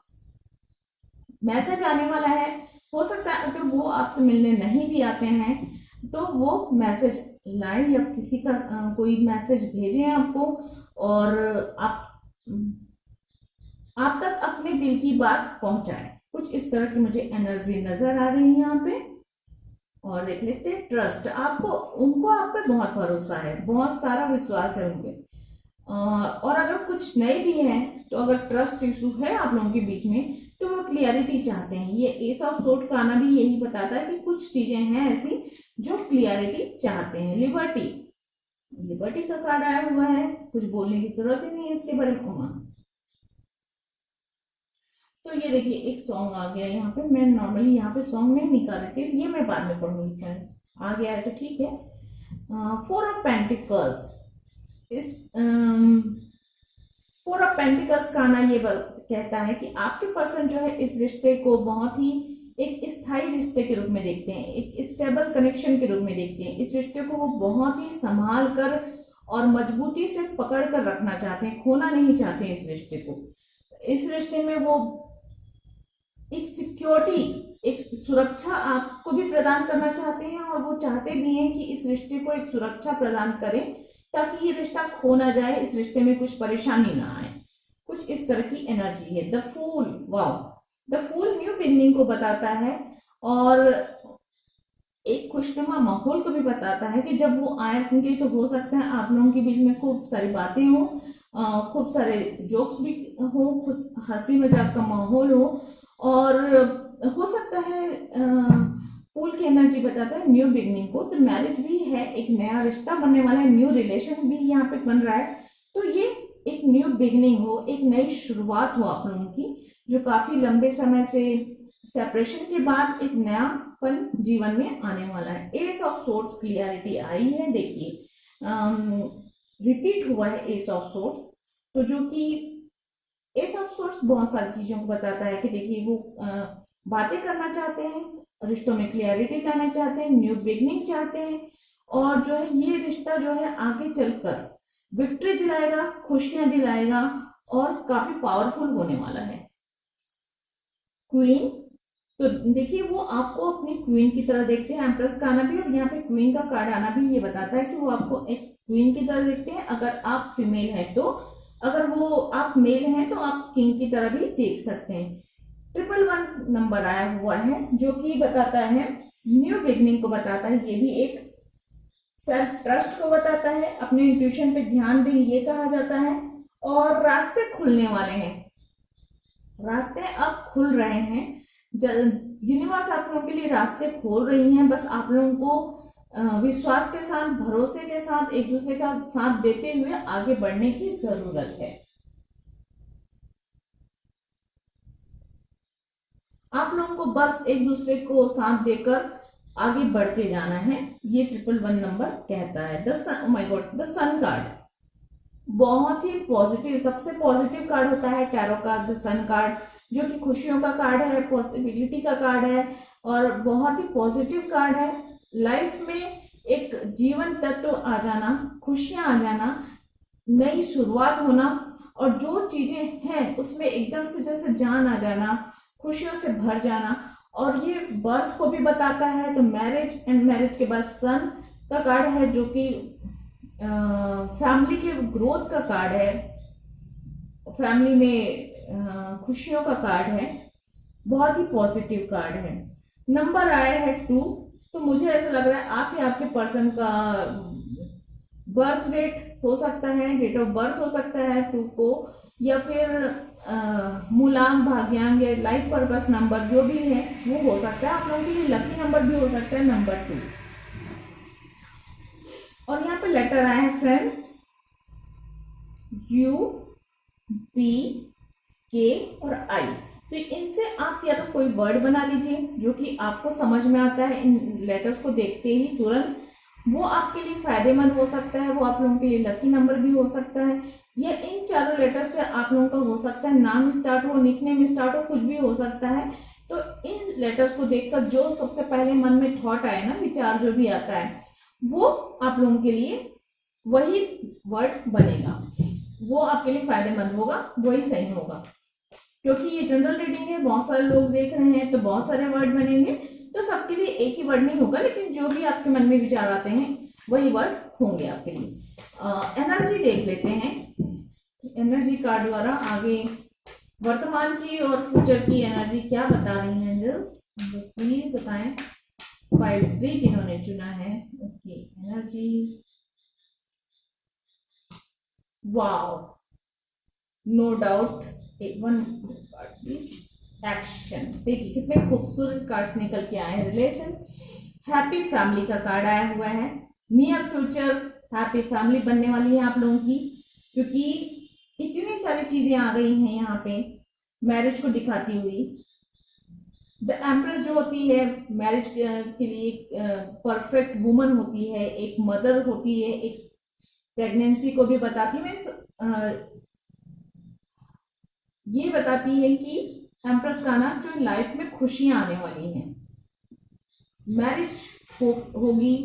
मैसेज आने वाला है, हो सकता है अगर वो आपसे मिलने नहीं भी आते हैं तो वो मैसेज लाए या किसी का कोई मैसेज भेजे आपको और आप तक अपने दिल की बात पहुंचाए, कुछ इस तरह की मुझे एनर्जी नजर आ रही है यहाँ पे। और देख लेते हैं ट्रस्ट, आपको उनको आप पे बहुत भरोसा है, बहुत सारा विश्वास है उनके। और अगर कुछ नए भी हैं तो अगर ट्रस्ट इशू है आप लोगों के बीच में तो वो क्लियरिटी चाहते हैं। ये एस ऑफ सोर्ड का आना भी यही बताता है कि कुछ चीजें हैं ऐसी जो क्लियरिटी चाहते हैं। लिबर्टी, लिबर्टी का कार्ड आया हुआ है, कुछ बोलने की जरूरत ही नहीं है इसके बारे में। तो ये देखिए एक सॉन्ग आ गया यहाँ पे, मैं नॉर्मली यहाँ पे सॉन्ग नहीं निकाल रही थी, ये मैं बाद में पढ़ूंगी फ्रेंड्स, आ गया है तो ठीक है। 4 ऑफ पेंटिकल्स, इस 4 ऑफ पेंटिकल्स का आना ये कहता है कि आपके पर्सन जो है इस रिश्ते को बहुत ही एक स्थायी रिश्ते के रूप में देखते हैं, एक स्टेबल कनेक्शन के रूप में देखते हैं। इस रिश्ते को वो बहुत ही संभाल कर और मजबूती से पकड़ कर रखना चाहते हैं, खोना नहीं चाहते हैं इस रिश्ते को। इस रिश्ते में वो एक सिक्योरिटी, एक सुरक्षा आपको भी प्रदान करना चाहते हैं और वो चाहते भी हैं कि इस रिश्ते को एक सुरक्षा प्रदान करें ताकि ये रिश्ता खो ना जाए, इस रिश्ते में कुछ परेशानी ना आए, कुछ इस तरह की एनर्जी है। The fool, wow, the fool new beginning को बताता है और एक खुशनुमा माहौल को भी बताता है कि जब वो आएंगे तो हो सकता है आप लोगों के बीच में खूब सारी बातें हो, खूब सारे जोक्स भी हो, हंसी मजाक का माहौल हो, और हो सकता है फूल की एनर्जी बताता है न्यू बिगनिंग को, तो मैरिज भी है, एक नया रिश्ता बनने वाला है, न्यू रिलेशन भी यहाँ पे बन रहा है, तो ये एक न्यू बिगनिंग हो, एक नई शुरुआत हो आप लोगों की, जो काफी लंबे समय से सेपरेशन के बाद एक नयापन जीवन में आने वाला है। एस ऑफ सोर्ड्स क्लियरिटी आई है, देखिए रिपीट हुआ है एस ऑफ सोर्ड्स, तो जो कि एस ऑफ सोर्स बहुत सारी चीजों को बताता है कि देखिए वो बातें करना चाहते हैं, रिश्तों में क्लियरिटी लाना चाहते हैं, न्यू बिगनिंग चाहते हैं, और जो है ये रिश्ता जो है आगे चलकर विक्ट्री दिलाएगा, खुशियां दिलाएगा और काफी पावरफुल होने वाला है। क्वीन, तो देखिए वो आपको अपनी क्वीन की तरह देखते हैं, एम्प्रेस का आना भी और यहाँ पे क्वीन का कार्ड आना भी ये बताता है कि वो आपको एक क्वीन की तरह देखते हैं अगर आप फीमेल हैं तो, अगर वो आप मेल हैं तो आप किंग की तरह भी देख सकते हैं। 111 नंबर आया हुआ है जो कि बताता है न्यू बिगनिंग को बताता है, ये भी एक सेल्फ ट्रस्ट को बताता है, अपने इंट्यूशन पे ध्यान दें ये कहा जाता है, और रास्ते खुलने वाले हैं, रास्ते अब खुल रहे हैं, यूनिवर्स आप लोगों के लिए रास्ते खोल रही हैं, बस आप लोगों को विश्वास के साथ, भरोसे के साथ, एक दूसरे का साथ देते हुए आगे बढ़ने की जरूरत है। आप लोगों को बस एक दूसरे को साथ देकर आगे बढ़ते जाना है, ये 111 नंबर कहता है। द सन कार्ड बहुत ही पॉजिटिव, सबसे पॉजिटिव कार्ड होता है टैरो का द सन कार्ड, जो कि खुशियों का कार्ड है, पॉसिबिलिटी का कार्ड है और बहुत ही पॉजिटिव कार्ड है। लाइफ में एक जीवन तत्व आ जाना, खुशियां आ जाना, नई शुरुआत होना, और जो चीजें हैं उसमें एकदम से जैसे जान आ जाना, खुशियों से भर जाना, और ये बर्थ को भी बताता है। तो मैरिज एंड मैरिज के बाद सन का कार्ड है जो कि फैमिली के ग्रोथ का कार्ड है, फैमिली में खुशियों का कार्ड है, बहुत ही पॉजिटिव कार्ड है। नंबर आया है 2, तो मुझे ऐसा लग रहा है आप या आपके पर्सन का बर्थ डेट हो सकता है, डेट ऑफ बर्थ हो सकता है 2 को, या फिर मूलांक, भाग्यांक या लाइफ पर्पस नंबर जो भी है वो हो सकता है। आप लोगों के लिए लकी नंबर भी हो सकता है नंबर 2। और यहाँ पे लेटर आए हैं फ्रेंड्स, U, P, K और I। तो इनसे आप या तो कोई वर्ड बना लीजिए जो कि आपको समझ में आता है इन लेटर्स को देखते ही तुरंत, वो आपके लिए फायदेमंद हो सकता है, वो आप लोगों के लिए लकी नंबर भी हो सकता है, या इन चारों लेटर से आप लोगों का हो सकता है नाम स्टार्ट हो, निकनेम स्टार्ट हो, कुछ भी हो सकता है। तो इन लेटर्स को देखकर जो सबसे पहले मन में थॉट आए ना, विचार जो भी आता है, वो आप लोगों के लिए वही वर्ड बनेगा, वो आपके लिए फायदेमंद होगा, वही सही होगा। क्योंकि ये जनरल रीडिंग है, बहुत सारे लोग देख रहे हैं तो बहुत सारे वर्ड बनेंगे, तो सबके लिए एक ही वर्ड नहीं होगा, लेकिन जो भी आपके मन में विचार आते हैं वही वर्ड होंगे आपके लिए। एनर्जी देख लेते हैं, एनर्जी कार्ड द्वारा आगे वर्तमान की और फ्यूचर की एनर्जी क्या बता रही हैं एंजल्स, प्लीज बताएं। 5-3 जिन्होंने चुना है, okay energy, wow, no doubt, one card please, action. देखिए कितने खूबसूरत कार्ड्स निकल के आए हैं। रिलेशन, हैप्पी फैमिली का कार्ड आया हुआ है, नियर फ्यूचर हैप्पी फैमिली बनने वाली है आप लोगों की, क्योंकि इतनी सारी चीजें आ गई हैं यहाँ पे मैरिज को दिखाती हुई। द एम्प्रेस जो होती है मैरिज के लिए परफेक्ट वुमन होती है, एक मदर होती है, एक प्रेगनेंसी को भी बताती है, मीन्स ये बताती है कि एम्प्रेस का ना जो लाइफ में खुशियां आने वाली हैं, मैरिज होगी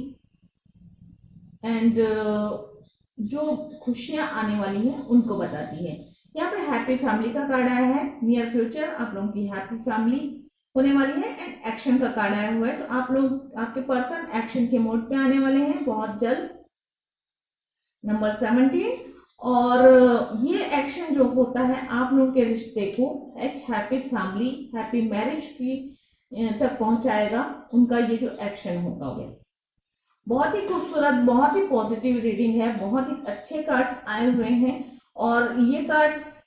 एंड जो खुशियां आने वाली हैं उनको बताती है। यहाँ पे हैप्पी फैमिली का कार्ड आया है, नियर फ्यूचर आप लोगों की हैप्पी फैमिली होने वाली है, एंड एक्शन का कार्ड आया हुआ है, तो आप लोग, आपके पर्सन एक्शन के मोड पे आने वाले हैं बहुत जल्द। नंबर 17, और ये एक्शन जो होता है आप लोगों के रिश्ते को एक हैप्पी फैमिली, हैप्पी मैरिज की तक पहुंचाएगा, उनका ये जो एक्शन होगा वो बहुत ही खूबसूरत, बहुत ही पॉजिटिव रीडिंग है, बहुत ही अच्छे कार्ड्स आए हुए हैं, और ये कार्ड्स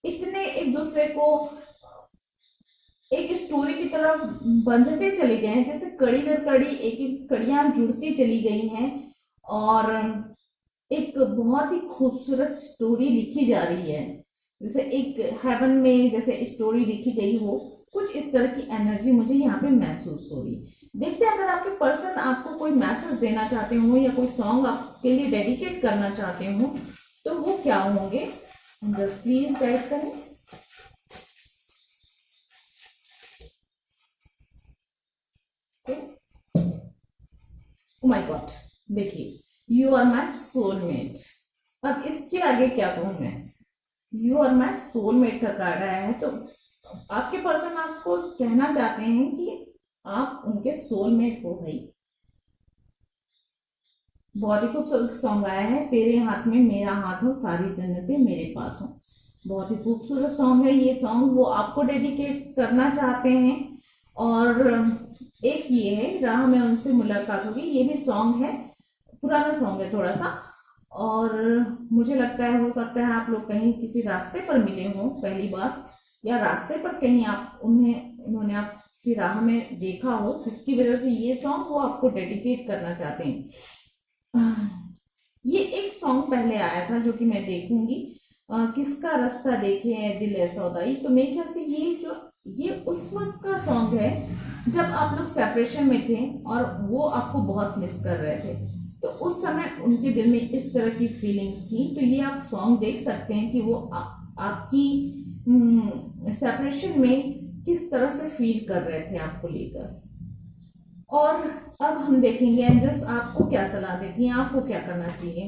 इतने एक दूसरे को एक स्टोरी की तरह बंधते चले गए हैं, जैसे कड़ी दर कड़ी एक एक कड़ियां जुड़ती चली गई हैं, और एक बहुत ही खूबसूरत स्टोरी लिखी जा रही है, जैसे एक हेवन में जैसे स्टोरी लिखी गई हो, कुछ इस तरह की एनर्जी मुझे यहाँ पे महसूस हो रही। देखते हैं अगर आपके पर्सन आपको कोई मैसेज देना चाहते हो या कोई सॉन्ग आपके लिए डेडिकेट करना चाहते हो तो वो क्या होंगे, जस्ट प्लीज गाइड करें। ओ माय गॉड, देखिए यू आर माई सोलमेट। अब इसके आगे क्या कहूं मैं, यू आर माई सोलमेट का कार्ड आया है, तो आपके पर्सन आपको कहना चाहते हैं कि आप उनके सोलमेट हो भाई। बहुत ही खूबसूरत सॉन्ग आया है, तेरे हाथ में मेरा हाथ हो, सारी जन्नतें मेरे पास हो। बहुत ही खूबसूरत सॉन्ग है ये सॉन्ग, वो आपको डेडिकेट करना चाहते हैं। और एक ये है राह में उनसे मुलाकात होगी, ये भी सॉन्ग है, पुराना सॉन्ग है थोड़ा सा। और मुझे लगता है हो सकता है आप लोग कहीं किसी रास्ते पर मिले हों पहली बार, या रास्ते पर कहीं आप उन्होंने आप किसी राह में देखा हो, जिसकी वजह से ये सॉन्ग वो आपको डेडिकेट करना चाहते हैं। ये एक सॉन्ग पहले आया था जो कि मैं देखूंगी, किसका रास्ता देखे है दिल है सौदाई। तो मेरे ख्याल से ये उस वक्त का सॉन्ग है जब आप लोग सेपरेशन में थे और वो आपको बहुत मिस कर रहे थे, तो उस समय उनके दिल में इस तरह की फीलिंग्स थी। तो ये आप सॉन्ग देख सकते हैं कि वो आपकी सेपरेशन में किस तरह से फील कर रहे थे आपको लेकर। और अब हम देखेंगे एंजल्स आपको क्या सलाह देती हैं, आपको क्या करना चाहिए।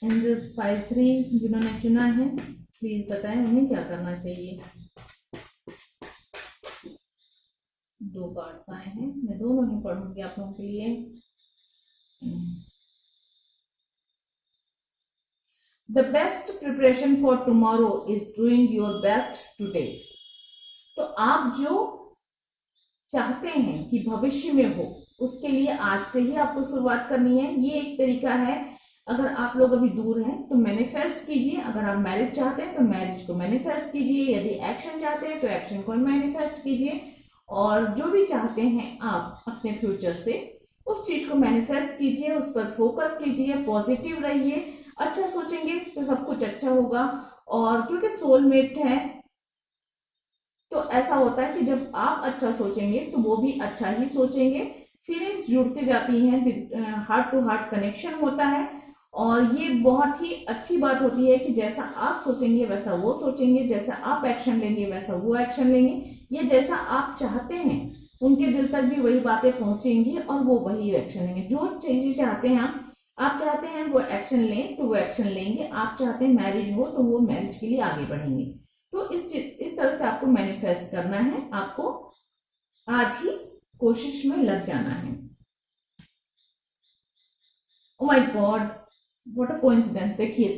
एंजल्स 5-3 जिन्होंने चुना है प्लीज बताएं उन्हें क्या करना चाहिए। 2 कार्ड्स आए हैं, मैं दोनों ही पढ़ूंगी आप लोगों के लिए। The best preparation for tomorrow is doing your best today. तो आप जो चाहते हैं कि भविष्य में हो, उसके लिए आज से ही आपको शुरुआत करनी है। ये एक तरीका है, अगर आप लोग अभी दूर हैं तो मैनिफेस्ट कीजिए, अगर आप मैरिज चाहते हैं तो मैरिज को मैनिफेस्ट कीजिए, यदि एक्शन चाहते हैं तो एक्शन को मैनिफेस्ट कीजिए, और जो भी चाहते हैं आप अपने फ्यूचर से उस चीज को मैनिफेस्ट कीजिए, उस पर फोकस कीजिए, पॉजिटिव रहिए, अच्छा सोचेंगे तो सब कुछ अच्छा होगा। और क्योंकि सोलमेट है तो ऐसा होता है कि जब आप अच्छा सोचेंगे तो वो भी अच्छा ही सोचेंगे, फीलिंग्स जुड़ती जाती हैं, हार्ट टू हार्ट कनेक्शन होता है। और ये बहुत ही अच्छी बात होती है कि जैसा आप सोचेंगे वैसा वो सोचेंगे, जैसा आप एक्शन लेंगे वैसा वो एक्शन लेंगे, ये जैसा आप चाहते हैं उनके दिल तक भी वही बातें पहुंचेंगी और वो वही एक्शन लेंगे। जो चीजें चाहते हैं आप चाहते हैं वो एक्शन लें तो वो एक्शन लेंगे, आप चाहते हैं मैरिज हो तो वो मैरिज के लिए आगे बढ़ेंगे। तो इस तरह से आपको मैनिफेस्ट करना है, आपको आज ही कोशिश में लग जाना है। Oh my God, what a coincidence. देखिए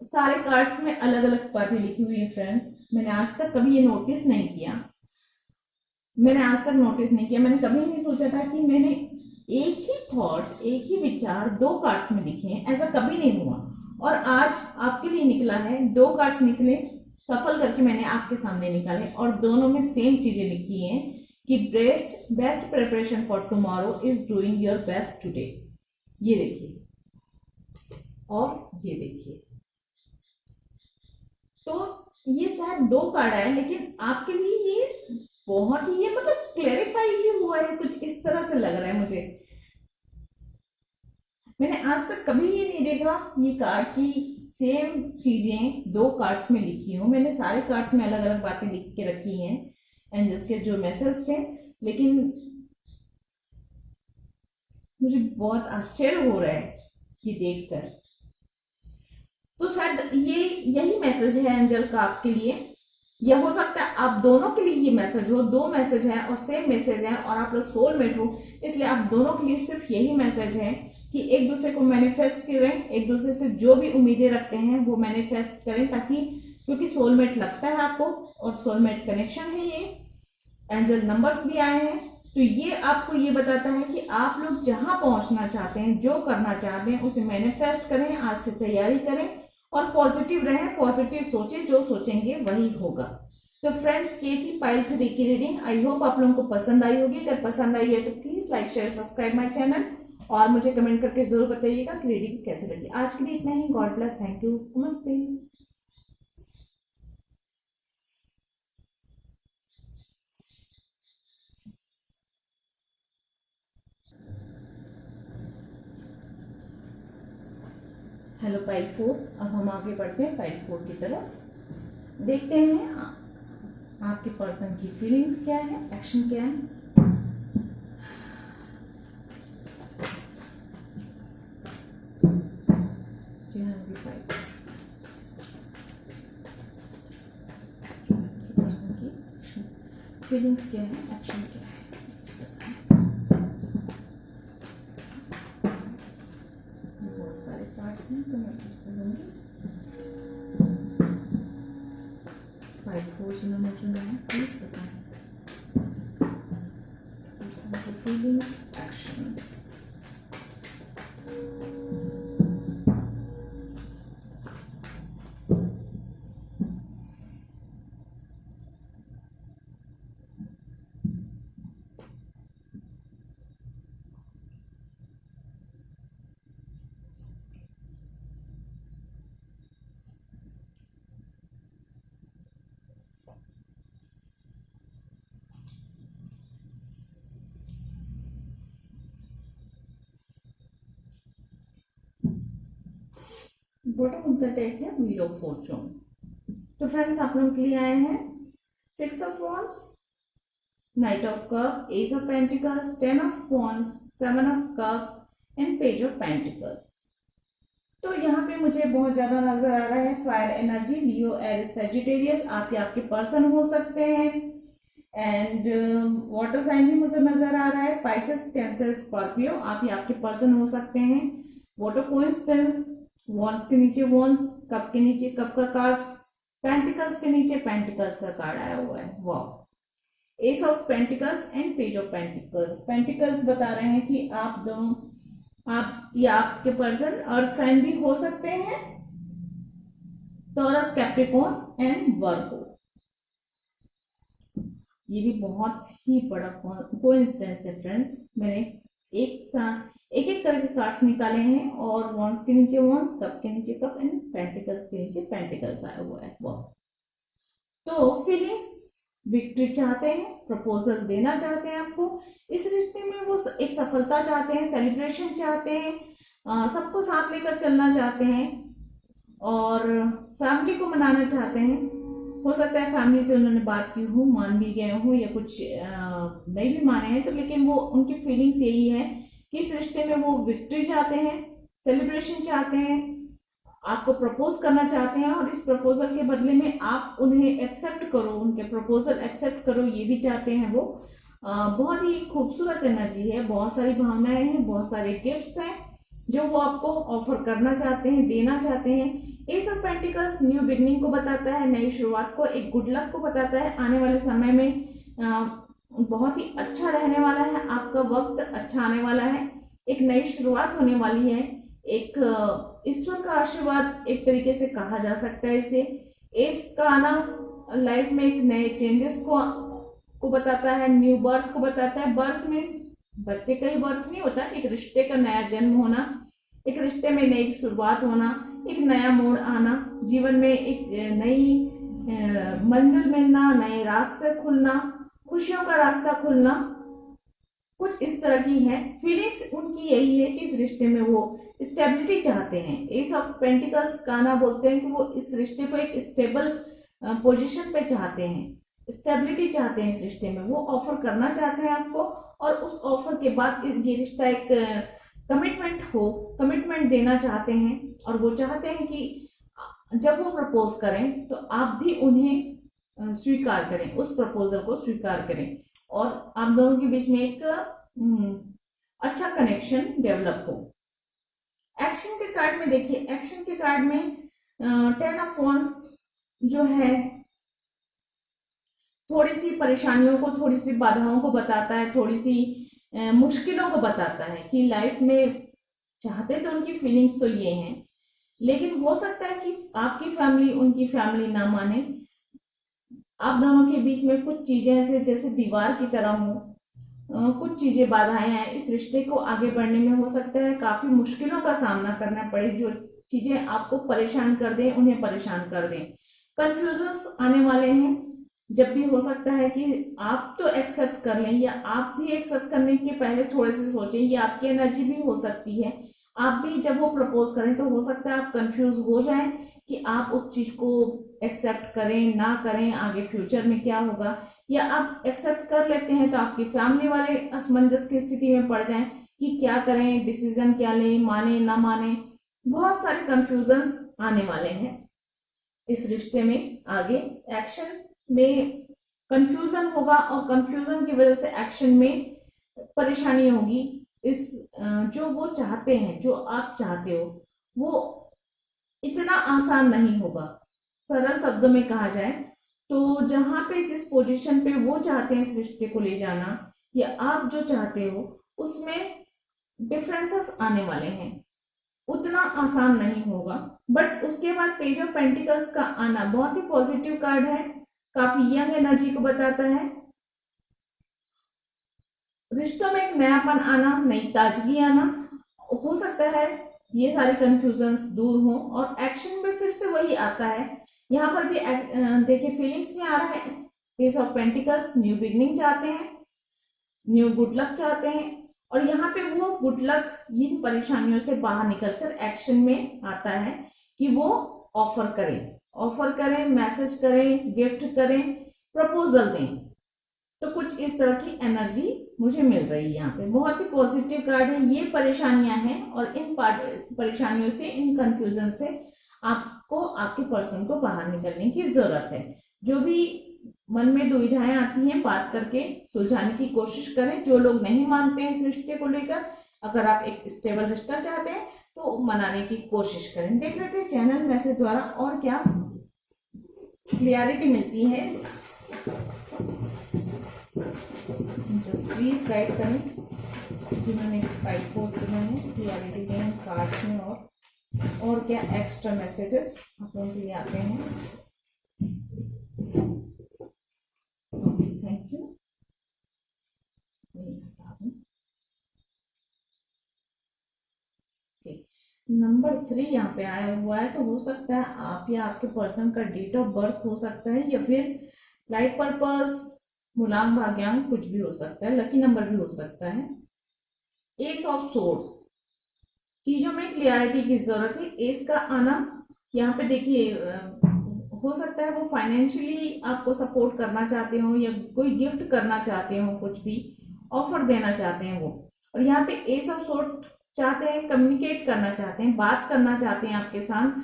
सारे कार्ड्स में अलग अलग बातें लिखी हुई है फ्रेंड्स, मैंने आज तक कभी ये नोटिस नहीं किया, मैंने कभी नहीं सोचा था कि मैंने एक ही थॉट, एक ही विचार 2 कार्ड्स में लिखे हैं, ऐसा कभी नहीं हुआ। और आज आपके लिए निकला है, 2 कार्ड्स निकले, सफल करके मैंने आपके सामने निकाले और दोनों में सेम चीजें लिखी हैं कि best preparation for tomorrow is doing your best today. ये देखिए और ये देखिए, तो ये शायद 2 कार्ड आए, लेकिन आपके लिए ये बहुत ही, ये मतलब क्लैरिफाई ही हुआ है, कुछ इस तरह से लग रहा है मुझे। मैंने आज तक कभी ये नहीं देखा ये कार्ड की सेम चीजें 2 कार्ड्स में लिखी हूं। मैंने सारे कार्ड्स में अलग अलग बातें लिख के रखी हैं एंड जिसके जो मैसेज थे, लेकिन मुझे बहुत आश्चर्य हो रहा है ये देखकर। तो शायद यही मैसेज है एंजल का आपके लिए, या हो सकता है आप दोनों के लिए ये मैसेज हो, 2 मैसेज है और सेम मैसेज है और आप लोग सोलमेट हो, इसलिए आप दोनों के लिए सिर्फ यही मैसेज है कि एक दूसरे को मैनिफेस्ट करें, एक दूसरे से जो भी उम्मीदें रखते हैं वो मैनिफेस्ट करें, ताकि क्योंकि सोलमेट लगता है आपको और सोलमेट कनेक्शन है ये, एंजल नंबर्स भी आए हैं, तो ये आपको ये बताता है कि आप लोग जहां पहुंचना चाहते हैं, जो करना चाहते हैं उसे मैनिफेस्ट करें, आज से तैयारी करें और पॉजिटिव रहें, पॉजिटिव सोचें, जो सोचेंगे वही होगा। तो फ्रेंड्स ये थी पाइल 3 की रीडिंग। आई होप आप लोगों को पसंद आई होगी, अगर पसंद आई है तो please like share subscribe my channel और मुझे कमेंट करके जरूर बताइएगा कि रीडिंग कैसी लगी। आज के लिए इतना ही, गॉड ब्लेस, थैंक यू, नमस्ते। हेलो पाइल 4, अब हम आगे बढ़ते हैं पाइल 4 की तरफ, देखते हैं आपके पर्सन की फीलिंग्स क्या है, एक्शन क्या है। फीलिंग्स क्या है, एक्शन क्या है। बहुत सारे पार्ट्स हैं तो मैं फिर से लूँगी। 5 4 जिन्होंने चुना है प्लीज बताएं। Feelings, action. Bottom of the deck है व्हील ऑफ फॉर्चून। तो फ्रेंड्स आप लोगों के लिए आए हैं 6 of wands, night of cup, S of pentacles, 10 of wands, 7 of cup and page of pentacles. तो यहाँ पे मुझे बहुत ज्यादा नजर आ रहा है फायर एनर्जी, लियो, एरिस, सजिटेरियस, आप या आपके पर्सन हो सकते हैं। एंड वाटर साइन भी मुझे नजर आ रहा है, पाइसेस, कैंसर, स्कॉर्पियो, आप या आपके पर्सन हो सकते हैं। वाटर कोइंसिडेंस, वॉन्ड्स के नीचे वॉन्ड्स, कप के नीचे कप का कार्ड, पेंटिकल्स के नीचे पेंटिकल्स का कार्ड आया हुआ है। वाह। S of pentacles and page of pentacles. Pentacles बता रहे हैं कि आप दोनों, आप या आपके पर्सन अर्थ साइन भी हो सकते हैं, टॉरस, कैप्रिकॉर्न एंड वर्गो। ये भी बहुत ही बड़ा कोइंसिडेंस है फ्रेंड्स। मैंने एक एक करके कार्ड्स निकाले हैं और वॉन्ड्स के नीचे वॉन्ड्स, कप के नीचे कप एंड पेंटिकल्स के नीचे पेंटिकल्स आया हुआ है। वाह। तो फीलिंग्स, विक्ट्री चाहते हैं, प्रपोजल देना चाहते हैं आपको इस रिश्ते में, वो एक सफलता चाहते हैं, सेलिब्रेशन चाहते हैं, सबको साथ लेकर चलना चाहते हैं और फैमिली को मनाना चाहते हैं। हो सकता है फैमिली से उन्होंने बात की हो, मान भी गए हो या कुछ नहीं भी माने हैं, तो लेकिन वो उनकी फीलिंग्स यही है कि इस रिश्ते में वो विक्ट्री चाहते हैं, सेलिब्रेशन चाहते हैं, आपको प्रपोज करना चाहते हैं और इस प्रपोजल के बदले में आप उन्हें एक्सेप्ट करो, उनके प्रपोजल एक्सेप्ट करो, ये भी चाहते हैं वो। बहुत ही खूबसूरत एनर्जी है, बहुत सारी भावनाएं हैं, बहुत सारे गिफ्ट्स हैं जो वो आपको ऑफर करना चाहते हैं, देना चाहते हैं। S of pentacles new beginning को बताता है, नई शुरुआत को, एक गुड लक को बताता है। आने वाले समय में बहुत ही अच्छा रहने वाला है, आपका वक्त अच्छा आने वाला है, एक नई शुरुआत होने वाली है, एक ईश्वर का आशीर्वाद एक तरीके से कहा जा सकता है इसे। एस का आना लाइफ में एक नए चेंजेस को बताता है, न्यू बर्थ को बताता है। बर्थ मीन्स बच्चे का ही बर्थ नहीं होता, एक रिश्ते का नया जन्म होना, एक रिश्ते में नई शुरुआत होना, एक नया मोड़ आना, जीवन में एक नई मंजिल मिलना, नए रास्ते खुलना, खुशियों का रास्ता खुलना, कुछ इस तरह की है। फीलिंग्स उनकी यही है कि इस रिश्ते में वो स्टेबिलिटी चाहते हैं। एस ऑफ पेंटिकल्स काना बोलते हैं कि वो इस रिश्ते को एक स्टेबल पोजीशन पे चाहते हैं, स्टेबिलिटी चाहते हैं, इस रिश्ते में वो ऑफर करना चाहते हैं आपको और उस ऑफर के बाद ये रिश्ता एक कमिटमेंट देना चाहते हैं और वो चाहते हैं कि जब वो प्रपोज करें तो आप भी उन्हें स्वीकार करें, उस प्रपोजल को स्वीकार करें और आप दोनों के बीच में एक अच्छा कनेक्शन डेवलप हो। एक्शन के कार्ड में देखिए, एक्शन के कार्ड में 10 ऑफ वॉन्ड्स जो है थोड़ी सी परेशानियों को, थोड़ी सी बाधाओं को बताता है, थोड़ी सी मुश्किलों को बताता है कि लाइफ में चाहते तो उनकी फीलिंग्स तो ये हैं, लेकिन हो सकता है कि आपकी फैमिली उनकी फैमिली ना माने, आप दोनों के बीच में कुछ चीजें ऐसे जैसे दीवार की तरह हो, कुछ चीजें बाधाएं हैं, इस रिश्ते को आगे बढ़ने में हो सकता है काफी मुश्किलों का सामना करना पड़े, जो चीजें आपको परेशान कर दें उन्हें परेशान कर दें। कंफ्यूजन्स आने वाले हैं, जब भी हो सकता है कि आप तो एक्सेप्ट कर लें या आप भी एक्सेप्ट करने के पहले थोड़े से सोचें, ये आपकी एनर्जी भी हो सकती है। आप भी जब वो प्रपोज करें तो हो सकता है आप कंफ्यूज हो जाएं कि आप उस चीज को एक्सेप्ट करें ना करें, आगे फ्यूचर में क्या होगा, या आप एक्सेप्ट कर लेते हैं तो आपकी फैमिली वाले असमंजस की स्थिति में पड़ जाएं कि क्या करें, डिसीजन क्या लें, माने ना माने, बहुत सारे कंफ्यूजन्स आने वाले हैं इस रिश्ते में। आगे एक्शन में कंफ्यूजन होगा और कंफ्यूजन की वजह से एक्शन में परेशानी होगी। इस जो वो चाहते हैं, जो आप चाहते हो, वो इतना आसान नहीं होगा। सरल शब्दों में कहा जाए तो जहां पे जिस पोजीशन पे वो चाहते हैं इस रिश्ते को ले जाना, या आप जो चाहते हो, उसमें डिफरेंसेस आने वाले हैं, उतना आसान नहीं होगा। बट उसके बाद पेज ऑफ पेंटिकल्स का आना बहुत ही पॉजिटिव कार्ड है, काफी यंग एनर्जी को बताता है। रिश्तों में एक नयापन आना, नई ताजगी आना, हो सकता है ये सारे कंफ्यूजन्स दूर हो और एक्शन में फिर से वही आता है। यहाँ पर भी देखिए फीलिंग्स में आ रहा है page of pentacles, new beginning चाहते हैं, न्यू गुड लक चाहते हैं, और यहाँ पे वो गुड लक इन परेशानियों से बाहर निकलकर एक्शन में आता है कि वो ऑफर करें, मैसेज करें, गिफ्ट करें, प्रपोजल दें। तो कुछ इस तरह की एनर्जी मुझे मिल रही है। यहाँ पे बहुत ही पॉजिटिव कार्ड है। ये परेशानियां हैं और इन परेशानियों से, इन कंफ्यूजन से आपको आपके पर्सन को बाहर निकलने की जरूरत है। जो भी मन में दुविधाएं आती हैं, बात करके सुलझाने की कोशिश करें। जो लोग नहीं मानते हैं इस रिश्ते को लेकर, अगर आप एक स्टेबल रिश्ता चाहते हैं तो मनाने की कोशिश करें। देख लेते हैं चैनल मैसेज द्वारा और क्या क्लियरिटी मिलती है। प्लीज गाइड करें जिन्होंने टाइप को चुना है, क्लियरिटी दें कार्ड्स में, और क्या एक्स्ट्रा मैसेजेस आप लोगों के लिए आते हैं। Thank you. नंबर 3 यहाँ पे आया हुआ है, तो हो सकता है आप या आपके पर्सन का डेट ऑफ बर्थ हो सकता है, या फिर लाइफ पर्पस, मूलांक भाग्यांक, कुछ भी हो सकता है, लकी नंबर भी हो सकता है। एस ऑफ सोर्ड्स, चीजों में क्लियरिटी की जरूरत है। एस का आना यहाँ पे देखिए, हो सकता है वो फाइनेंशियली आपको सपोर्ट करना चाहते हो, या कोई गिफ्ट करना चाहते हो, कुछ भी ऑफर देना चाहते हैं वो। और यहाँ पे एस ऑफ सोर्ड चाहते हैं, कम्युनिकेट करना चाहते हैं, बात करना चाहते हैं आपके साथ,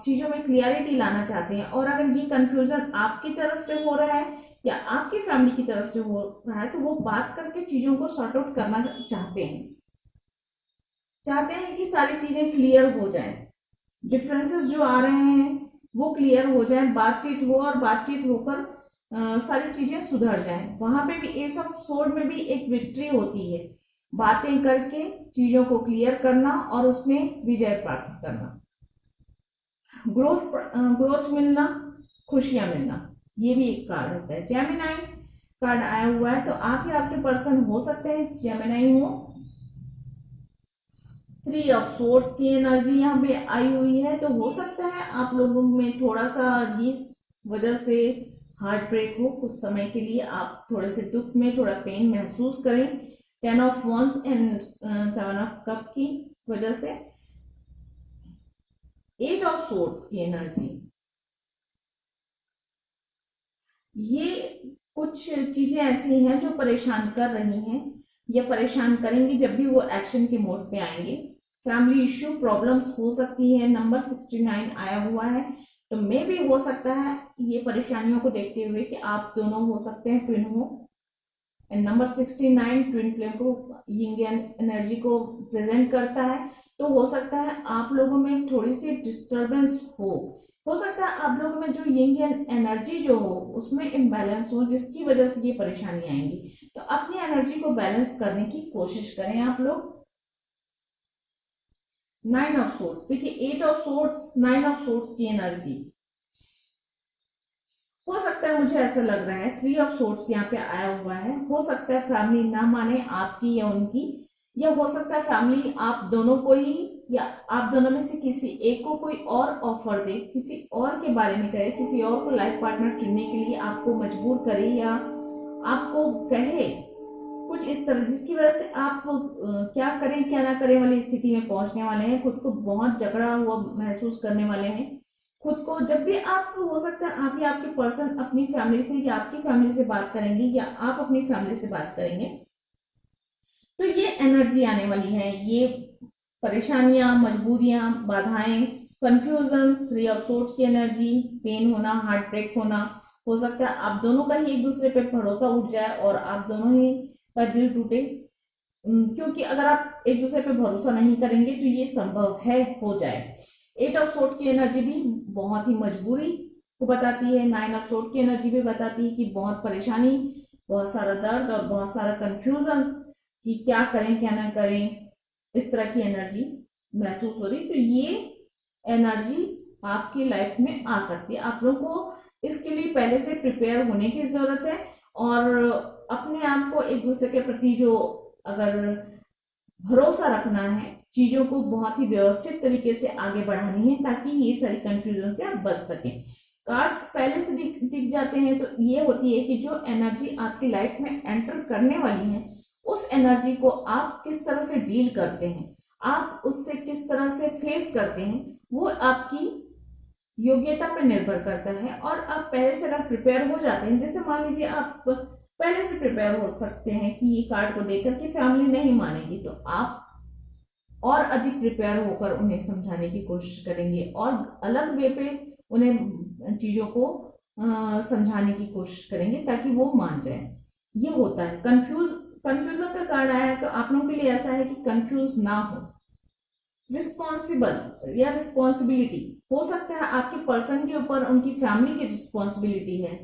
चीजों में क्लियरिटी लाना चाहते हैं। और अगर ये कंफ्यूजन आपकी तरफ से हो रहा है या आपकी फैमिली की तरफ से हो रहा है, तो वो बात करके चीजों को सॉर्ट आउट करना चाहते हैं कि सारी चीजें क्लियर हो जाए, डिफरेंसेस जो आ रहे हैं वो क्लियर हो जाए, बातचीत हो, और बातचीत होकर सारी चीजें सुधर जाएं। वहां पे भी एस ऑफ सोर्ड में भी एक विक्ट्री होती है, बातें करके चीजों को क्लियर करना और उसमें विजय प्राप्त करना, ग्रोथ मिलना, खुशियां मिलना, ये भी एक कार्ड होता है। जेमिनाई कार्ड आया हुआ है, तो आप या आपके पर्सन हो सकते हैं जेमिनाई हो। 3 ऑफ सोर्ड्स की एनर्जी यहाँ पे आई हुई है, तो हो सकता है आप लोगों में थोड़ा सा इस वजह से हार्ट ब्रेक हो, कुछ समय के लिए आप थोड़े से दुख में थोड़ा पेन महसूस करें 10 of wands and 7 of cup की वजह से। 8 ऑफ सोर्ड्स की एनर्जी, ये कुछ चीजें ऐसी हैं जो परेशान कर रही हैं या परेशान करेंगी जब भी वो एक्शन के मोड पे आएंगे। फैमिली इश्यू, प्रॉब्लम्स हो सकती है। नंबर 69 आया हुआ है, तो मे भी हो सकता है ये परेशानियों को देखते हुए कि आप दोनों हो सकते हैं ट्विन हो। एंड नंबर 69 ट्विन फ्लेम को, यिंग एनर्जी को प्रेजेंट करता है, तो हो सकता है आप लोगों में थोड़ी सी डिस्टर्बेंस हो सकता है आप लोगों में जो यिंग एनर्जी जो हो उसमें इम्बैलेंस हो, जिसकी वजह से ये परेशानी आएंगी। तो अपनी एनर्जी को बैलेंस करने की कोशिश करें आप लोग। 9 ऑफ सोर्ड्स, देखिए 8 ऑफ सोर्ड्स, 9 ऑफ सोर्ड्स की एनर्जी, हो सकता है मुझे ऐसा लग रहा है 3 ऑफ सोर्ड्स यहाँ पे आया हुआ है। हो सकता है फैमिली ना माने आपकी या उनकी, या हो सकता है फैमिली आप दोनों को ही, या आप दोनों में से किसी एक को कोई और ऑफर दे, किसी और के बारे में कहे, किसी और को लाइफ पार्टनर चुनने के लिए आपको मजबूर करे, या आपको कहे कुछ इस तरह, जिसकी वजह से आप क्या करें क्या ना करें वाली स्थिति में पहुंचने वाले हैं। खुद को बहुत जकड़ा हुआ महसूस करने वाले हैं। खुद को जब भी आप, हो सकता है आप या आपके पर्सन अपनी फैमिली से या आपकी फैमिली से बात करेंगे, या आप अपनी फैमिली से बात करेंगे, तो ये एनर्जी आने वाली है। ये परेशानियां, मजबूरियां, बाधाएं, कंफ्यूजन, 3 ऑफ सोर्ड्स की एनर्जी, पेन होना, हार्ट ब्रेक होना, हो सकता है आप दोनों का ही एक दूसरे पे भरोसा उठ जाए और आप दोनों ही का दिल टूटे, क्योंकि अगर आप एक दूसरे पे भरोसा नहीं करेंगे तो ये संभव है हो जाए। 8 ऑफ सोर्ड की एनर्जी भी बहुत ही मजबूरी को बताती है। 9 ऑफ सोर्ड की एनर्जी भी बताती है कि बहुत परेशानी, बहुत सारा दर्द और बहुत सारा कंफ्यूजन कि क्या करें क्या ना करें, इस तरह की एनर्जी महसूस हो रही। तो ये एनर्जी आपकी लाइफ में आ सकती है। आप लोगों को इसके लिए पहले से प्रिपेयर होने की जरूरत है और अपने आप को एक दूसरे के प्रति जो अगर भरोसा रखना है, चीजों को बहुत ही व्यवस्थित तरीके से आगे बढ़ानी है ताकि ये सारी कंफ्यूजन से आप बच सकें। कार्ड्स पहले से दिख जाते हैं तो ये होती है कि जो एनर्जी आपकी लाइफ में एंटर करने वाली है उस एनर्जी को आप किस तरह से डील करते हैं, आप उससे किस तरह से फेस करते हैं, वो आपकी योग्यता पर निर्भर करता है। और आप पहले से अगर प्रिपेयर हो जाते हैं, जैसे मान लीजिए आप पहले से प्रिपेयर हो सकते हैं कि ये कार्ड को देखकर कि फैमिली नहीं मानेगी, तो आप और अधिक प्रिपेयर होकर उन्हें समझाने की कोशिश करेंगे और अलग वे पे उन्हें चीजों को समझाने की कोशिश करेंगे ताकि वो मान जाए। ये होता है। कंफ्यूजन का कार्ड आया है तो आप लोगों के लिए ऐसा है कि कंफ्यूज ना हो। रिस्पॉन्सिबल या रिस्पॉन्सिबिलिटी हो सकता है आपके पर्सन के ऊपर उनकी फैमिली की रिस्पॉन्सिबिलिटी है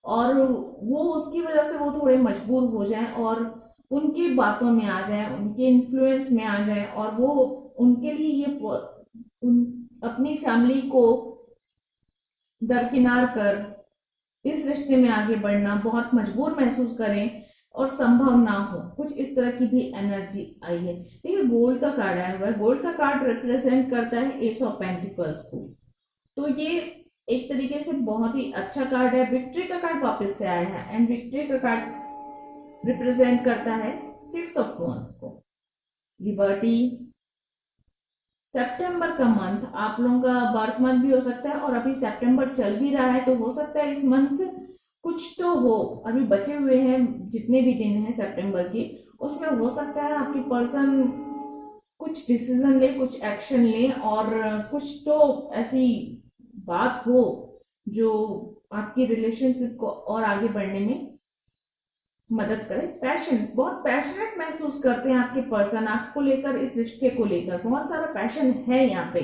और वो उसकी वजह से वो थोड़े मजबूर हो जाए और उनकी बातों में आ जाए, उनके इन्फ्लुएंस में आ जाए और वो उनके लिए ये अपनी फैमिली को दरकिनार कर इस रिश्ते में आगे बढ़ना बहुत मजबूर महसूस करें और संभव ना हो, कुछ इस तरह की भी एनर्जी आई है। देखिए गोल्ड का कार्ड आया हुआ है। गोल्ड का कार्ड रिप्रेजेंट करता है एस ऑफ पेंटिकल्स को, तो ये एक तरीके से बहुत ही अच्छा कार्ड है। विक्ट्री का कार्ड वापस से आया है एंड विक्ट्री का कार्ड रिप्रेजेंट करता है 6 ऑफ वॉन्ड्स को, लिबर्टी। सितंबर का मंथ आप लोगों का बर्थ मंथ भी हो सकता है और अभी सितंबर चल भी रहा है तो हो सकता है इस मंथ कुछ तो हो, अभी बचे हुए हैं जितने भी दिन हैं सितंबर के, उसमें हो सकता है आपकी पर्सन कुछ डिसीजन ले, कुछ एक्शन ले और कुछ तो ऐसी बात हो जो आपकी रिलेशनशिप को और आगे बढ़ने में मदद करे। पैशन, बहुत पैशनेट महसूस करते हैं आपके पर्सन आपको लेकर, इस रिश्ते को लेकर बहुत सारा पैशन है यहाँ पे,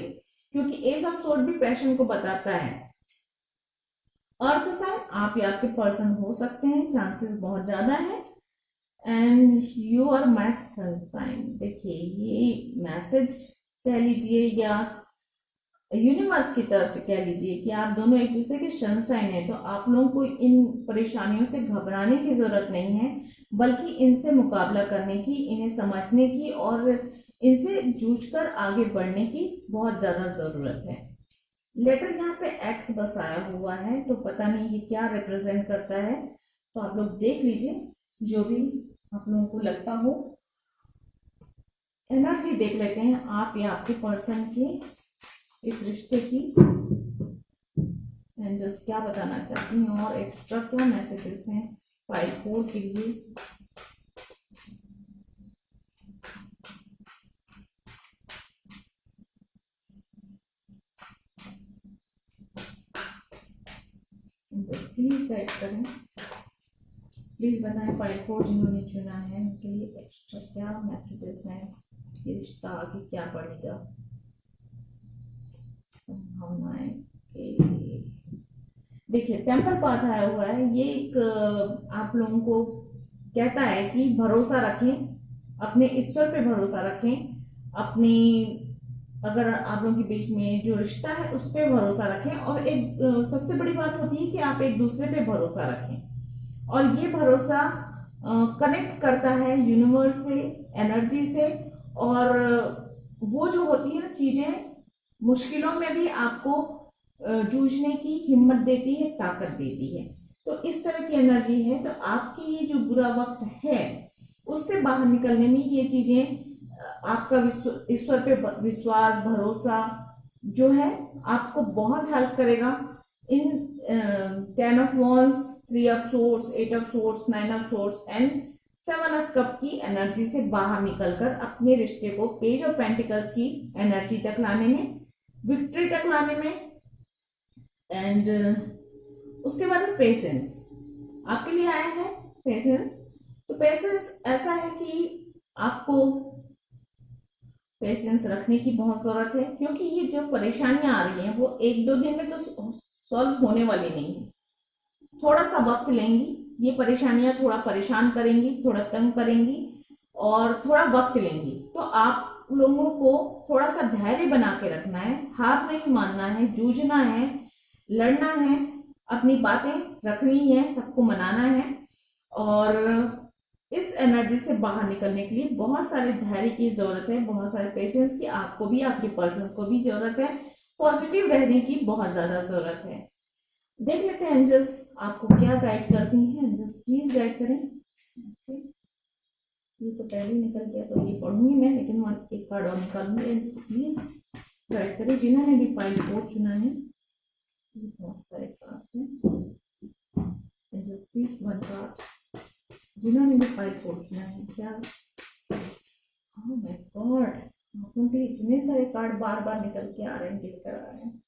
क्योंकि एस ऑफ सोर्ड भी पैशन को बताता है। अर्थ साइन आप या आपके पर्सन हो सकते हैं, चांसेस बहुत ज्यादा है। And you are my sun sign, देखिए ये मैसेज कह लीजिए या यूनिवर्स की तरफ से कह लीजिए कि आप दोनों एक दूसरे के सनशाइन है, तो आप लोगों को इन परेशानियों से घबराने की जरूरत नहीं है, बल्कि इनसे मुकाबला करने की, इन्हें समझने की और इनसे जूझकर आगे बढ़ने की बहुत ज्यादा जरूरत है। लेटर यहाँ पे एक्स बस आया हुआ है तो पता नहीं ये क्या रिप्रेजेंट करता है, तो आप लोग देख लीजिए जो भी आप लोगों को लगता हो। एनर्जी देख लेते हैं आप या आपके पर्सन के इस रिश्ते की एंजल्स क्या बताना चाहती हैं और एक्स्ट्रा क्या मैसेजेस हैं 5-4 के लिए। एंजल्स प्लीज गाइड करें, प्लीज बताएं 5-4 जिन्होंने चुना है उनके लिए एक्स्ट्रा क्या मैसेजेस हैं, ये रिश्ता आगे क्या बढ़ेगा, संभावनाएं के लिए। देखिए टेम्पल पाथ आया हुआ है, ये एक आप लोगों को कहता है कि भरोसा रखें, अपने ईश्वर पे भरोसा रखें, अपनी अगर आप लोगों के बीच में जो रिश्ता है उस पर भरोसा रखें और एक सबसे बड़ी बात होती है कि आप एक दूसरे पे भरोसा रखें और ये भरोसा कनेक्ट करता है यूनिवर्स से, एनर्जी से, और वो जो होती है ना चीजें मुश्किलों में भी आपको जूझने की हिम्मत देती है, ताकत देती है। तो इस तरह की एनर्जी है, तो आपकी ये जो बुरा वक्त है उससे बाहर निकलने में ये चीजें आपका ईश्वर पे विश्वास, भरोसा जो है आपको बहुत हेल्प करेगा। इन 10 of wands, 3 of swords, 8 of swords, 9 of swords and 7 of cup की एनर्जी से बाहर निकलकर अपने रिश्ते को पेज ऑफ पेंटिकल्स की एनर्जी तक लाने में, विक्ट्री तक लाने में एंड उसके बाद है पेशेंस, आपके लिए आया है पेशेंस। तो पेशेंस ऐसा है कि आपको पेशेंस रखने की बहुत जरूरत है, क्योंकि ये जो परेशानियां आ रही हैं वो एक दो दिन में तो सॉल्व होने वाली नहीं है, थोड़ा सा वक्त लेंगी। ये परेशानियां थोड़ा परेशान करेंगी, थोड़ा तंग करेंगी और थोड़ा वक्त लेंगी। तो आप लोगों को थोड़ा सा धैर्य बना के रखना है, हार नहीं मानना है, जूझना है, लड़ना है, अपनी बातें रखनी है, सबको मनाना है। और इस एनर्जी से बाहर निकलने के लिए बहुत सारे धैर्य की जरूरत है, बहुत सारे पेशेंस की आपको भी, आपके पर्सन को भी जरूरत है, पॉजिटिव रहने की बहुत ज्यादा जरूरत है। देख लेते हैं एंजल्स आपको क्या गाइड करती हैं। एंजल्स प्लीज गाइड करें। ओके, ये तो पहले ही निकल गया तो ये पढ़ूंगी मैं, लेकिन एक कार्ड और निकालूंगी। एंजल्स प्लीज गाइड करें जिन्होंने भी पाइल 4 चुना है। ये बहुत सारे कार्ड्स हैं। एंजल्स प्लीज वन कार्ड जिन्होंने भी पाइल 4 चुना है। क्या ओह माय गॉड, आपको इतने सारे कार्ड बार बार निकल के आ रहे हैं, गिर कर आ रहे हैं।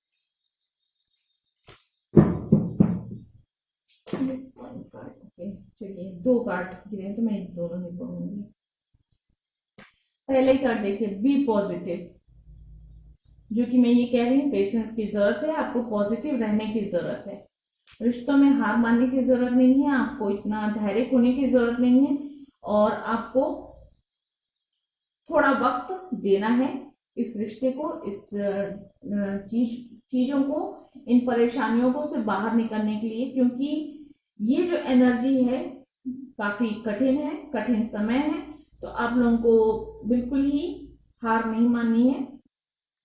ओके चलिए, 2 कार्ड गिरे तो मैं दोनों नहीं पढ़ूंगी। पहले कार्ड देखिए, बी पॉजिटिव, जो कि मैं ये कह रही हूँ पेशेंस की जरूरत है, आपको पॉजिटिव रहने की जरूरत है, रिश्तों में हार मानने की जरूरत नहीं है, आपको इतना धैर्य खोने की जरूरत नहीं है, और आपको थोड़ा वक्त देना है इस रिश्ते को, इस चीजों को, इन परेशानियों को से बाहर निकलने के लिए, क्योंकि ये जो एनर्जी है काफी कठिन है, कठिन समय है। तो आप लोगों को बिल्कुल ही हार नहीं माननी है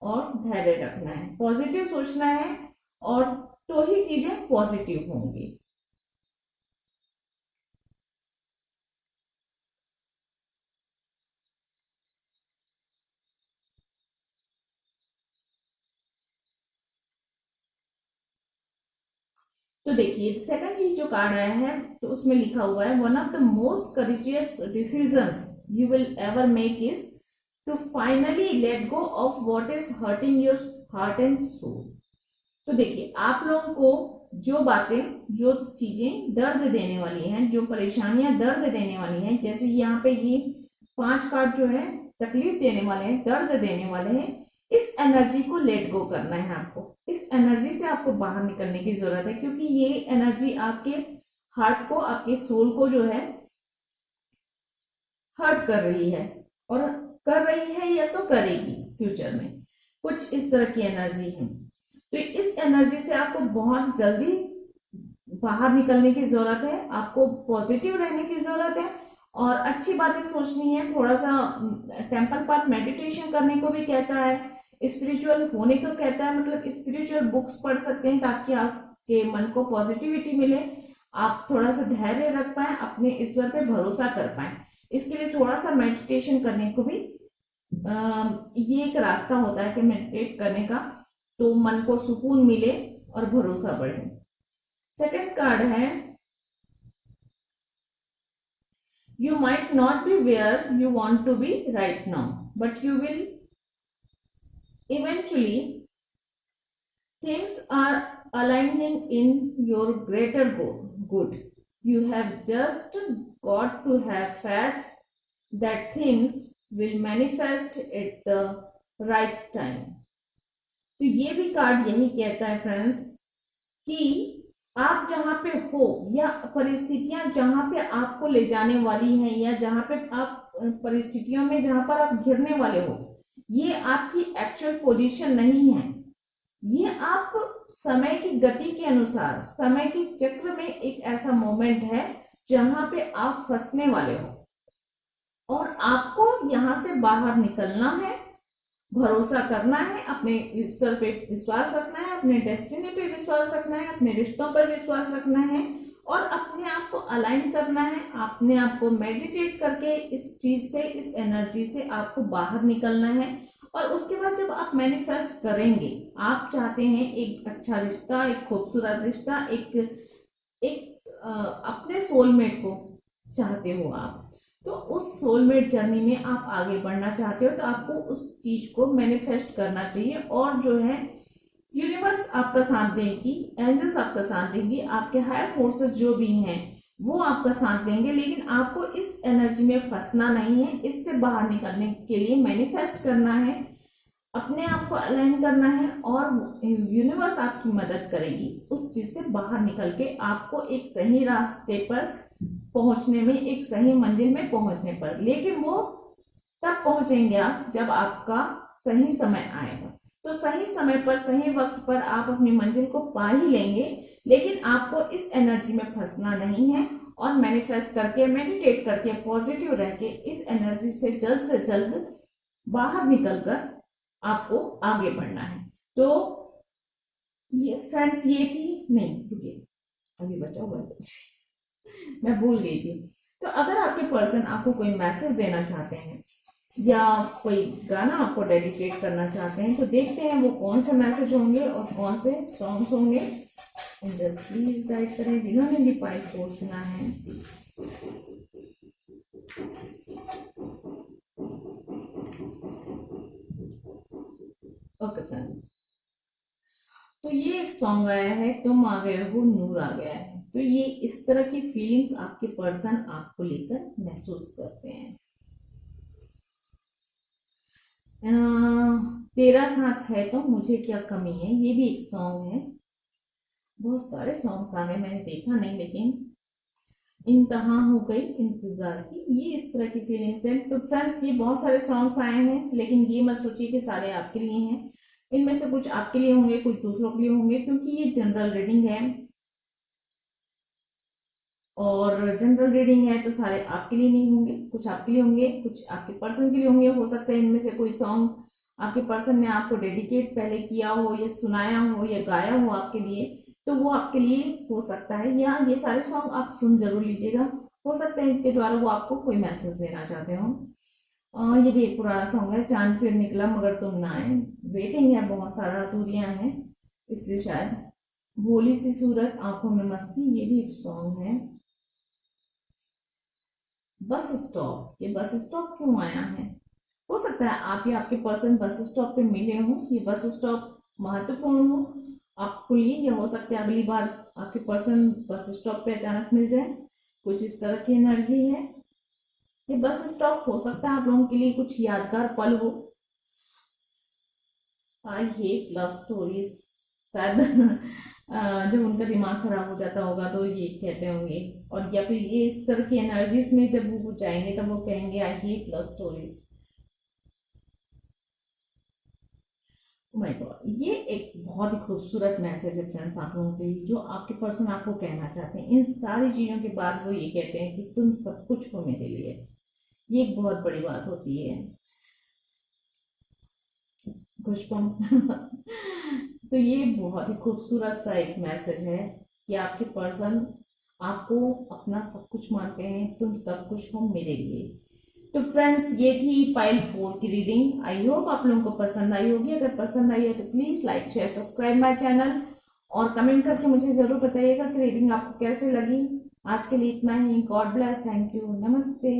और धैर्य रखना है, पॉजिटिव सोचना है, और तो ही चीजें पॉजिटिव होंगी। तो देखिए सेकंड ही जो कार्ड आया है, तो उसमें लिखा हुआ है, one of the most courageous decisions you will ever make is to finally let go of what is hurting your heart and soul. तो देखिए आप लोगों को जो बातें, जो चीजें दर्द देने वाली हैं, जो परेशानियां दर्द देने वाली हैं, जैसे यहाँ पे ये 5 कार्ड जो है तकलीफ देने वाले हैं, दर्द देने वाले हैं, इस एनर्जी को लेट गो करना है आपको, इस एनर्जी से आपको बाहर निकलने की जरूरत है, क्योंकि ये एनर्जी आपके हार्ट को, आपके सोल को जो है हर्ट कर रही है, और कर रही है या तो करेगी फ्यूचर में, कुछ इस तरह की एनर्जी है। तो इस एनर्जी से आपको बहुत जल्दी बाहर निकलने की जरूरत है, आपको पॉजिटिव रहने की जरूरत है, और अच्छी बातें सोचनी है। थोड़ा सा टेम्पल पार्ट मेडिटेशन करने को भी कहता है, स्पिरिचुअल होने को कहता है, मतलब स्पिरिचुअल बुक्स पढ़ सकते हैं ताकि आपके मन को पॉजिटिविटी मिले, आप थोड़ा सा धैर्य रख पाए, अपने ईश्वर पे भरोसा कर पाए। इसके लिए थोड़ा सा मेडिटेशन करने को भी ये एक रास्ता होता है कि मेडिटेट करने का, तो मन को सुकून मिले और भरोसा बढ़े। सेकंड कार्ड है, you might not be where you want to be right now, but you will eventually. Things are aligning in your greater good. You have just got to have faith that things will manifest at the right time. तो ये भी card यही कहता है friends कि आप जहां पे हो, या परिस्थितियां जहां पे आपको ले जाने वाली हैं, या जहां पे आप परिस्थितियों में जहां पर आप घिरने वाले हो, ये आपकी एक्चुअल पोजीशन नहीं है, ये आप समय की गति के अनुसार, समय के चक्र में एक ऐसा मोमेंट है जहां पे आप फंसने वाले हो, और आपको यहां से बाहर निकलना है, भरोसा करना है, अपने ईश्वर पे विश्वास रखना है, अपने डेस्टिनी पे विश्वास रखना है, अपने रिश्तों पर विश्वास रखना है, और अपने आप को अलाइन करना है, अपने आप को मेडिटेट करके इस चीज से, इस एनर्जी से आपको बाहर निकलना है। और उसके बाद जब आप मैनिफेस्ट करेंगे, आप चाहते हैं एक अच्छा रिश्ता, एक खूबसूरत रिश्ता, एक अपने सोलमेट को चाहते हो आप, तो उस सोलमेट जर्नी में आप आगे बढ़ना चाहते हो, तो आपको उस चीज को मैनिफेस्ट करना चाहिए, और जो है यूनिवर्स आपका साथ देगी, एंजल्स आपका साथ देंगी, आपके हायर फोर्सेस जो भी हैं वो आपका साथ देंगे, लेकिन आपको इस एनर्जी में फंसना नहीं है। इससे बाहर निकलने के लिए मैनिफेस्ट करना है, अपने आप को अलाइन करना है और यूनिवर्स आपकी मदद करेगी उस चीज से बाहर निकल के आपको एक सही रास्ते पर पहुंचने में, एक सही मंजिल में पहुंचने पर। लेकिन वो तब पहुंचेंगे आप जब आपका सही समय आएगा। तो सही समय पर, सही वक्त पर आप अपनी मंजिल को पा ही लेंगे, लेकिन आपको इस एनर्जी में फंसना नहीं है और मैनिफेस्ट करके, मेडिटेट करके, पॉजिटिव रह के इस एनर्जी से जल्द बाहर निकलकर आपको आगे बढ़ना है। तो ये फ्रेंड्स, ये थी, नहीं रुकिए, अभी बचा हुआ है मैं भूल गई थी। तो अगर आपके पर्सन आपको कोई मैसेज देना चाहते हैं या कोई गाना आपको डेडिकेट करना चाहते हैं, तो देखते हैं वो कौन से मैसेज होंगे और कौन से सॉन्ग्स होंगे। जस्ट प्लीज गाइड करें जिन्होंने भी फाइल पोस्ट सुना है। ओके फ्रेंड्स, तो ये एक सॉन्ग आया है, तुम आ गए हो नूर आ गया है। तो ये इस तरह की फीलिंग्स आपके पर्सन आपको लेकर महसूस करते हैं। तेरा साथ है तो मुझे क्या कमी है, ये भी एक सॉन्ग है। बहुत सारे सॉन्ग्स आ गए, मैंने देखा नहीं, लेकिन इंतहा हो गई इंतजार की, ये इस तरह की फीलिंग्स है। तो फ्रेंड्स, ये बहुत सारे सॉन्ग्स आए हैं, लेकिन ये मत सोचिए कि सारे आपके लिए हैं। इनमें से कुछ आपके लिए होंगे, कुछ दूसरों के लिए होंगे, क्योंकि ये जनरल रीडिंग है और जनरल रीडिंग है तो सारे आपके लिए नहीं होंगे, कुछ आपके लिए होंगे, कुछ आपके पर्सन के लिए होंगे। हो सकता है इनमें से कोई सॉन्ग आपके पर्सन ने आपको डेडिकेट पहले किया हो या सुनाया हो या गाया हो आपके लिए, तो वो आपके लिए हो सकता है। या ये सारे सॉन्ग आप सुन जरूर लीजिएगा, हो सकता है इसके द्वारा वो आपको कोई मैसेज देना चाहते हो। ये भी एक पुराना सॉन्ग है, चांद फिर निकला मगर तुम ना आए। वेटिंग है, बहुत सारा दूरियां हैं, इसलिए शायद। भोली सी सूरत आंखों में मस्ती, ये भी एक सॉन्ग है। बस स्टॉप, ये बस स्टॉप क्यों आया है? हो सकता है आप या आपके पर्सन बस स्टॉप पे मिले हो, ये बस स्टॉप महत्वपूर्ण हो आपके लिए, या हो सकता है अगली बार आपके पर्सन बस स्टॉप पे अचानक मिल जाए, कुछ इस तरह की एनर्जी है। ये बस स्टॉप हो सकता है आप लोगों के लिए कुछ यादगार पल हो। आई हेट लव स्टोरीज, शायद जब उनका दिमाग खराब हो जाता होगा तो ये कहते होंगे, और या फिर ये इस तरह की एनर्जीज में जब वो जाएंगे तब वो कहेंगे I hate love stories. My God, ये एक बहुत ही खूबसूरत मैसेज है फ्रेंड्स आप लोगों के लिए, जो आपके पर्सन आपको कहना चाहते हैं। इन सारी चीजों के बाद वो ये कहते हैं कि तुम सब कुछ हो मेरे लिए। ये एक बहुत बड़ी बात होती है। पुष्पम तो ये बहुत ही खूबसूरत सा एक मैसेज है कि आपके पर्सन आपको अपना सब कुछ मानते हैं, तुम सब कुछ हो मेरे लिए। तो फ्रेंड्स, ये थी पाइल 4 की रीडिंग। आई होप आप लोगों को पसंद आई होगी। अगर पसंद आई है तो please like share subscribe my channel और कमेंट करके मुझे जरूर बताइएगा कि रीडिंग आपको कैसे लगी। आज के लिए इतना ही। गॉड ब्लेस, थैंक यू, नमस्ते।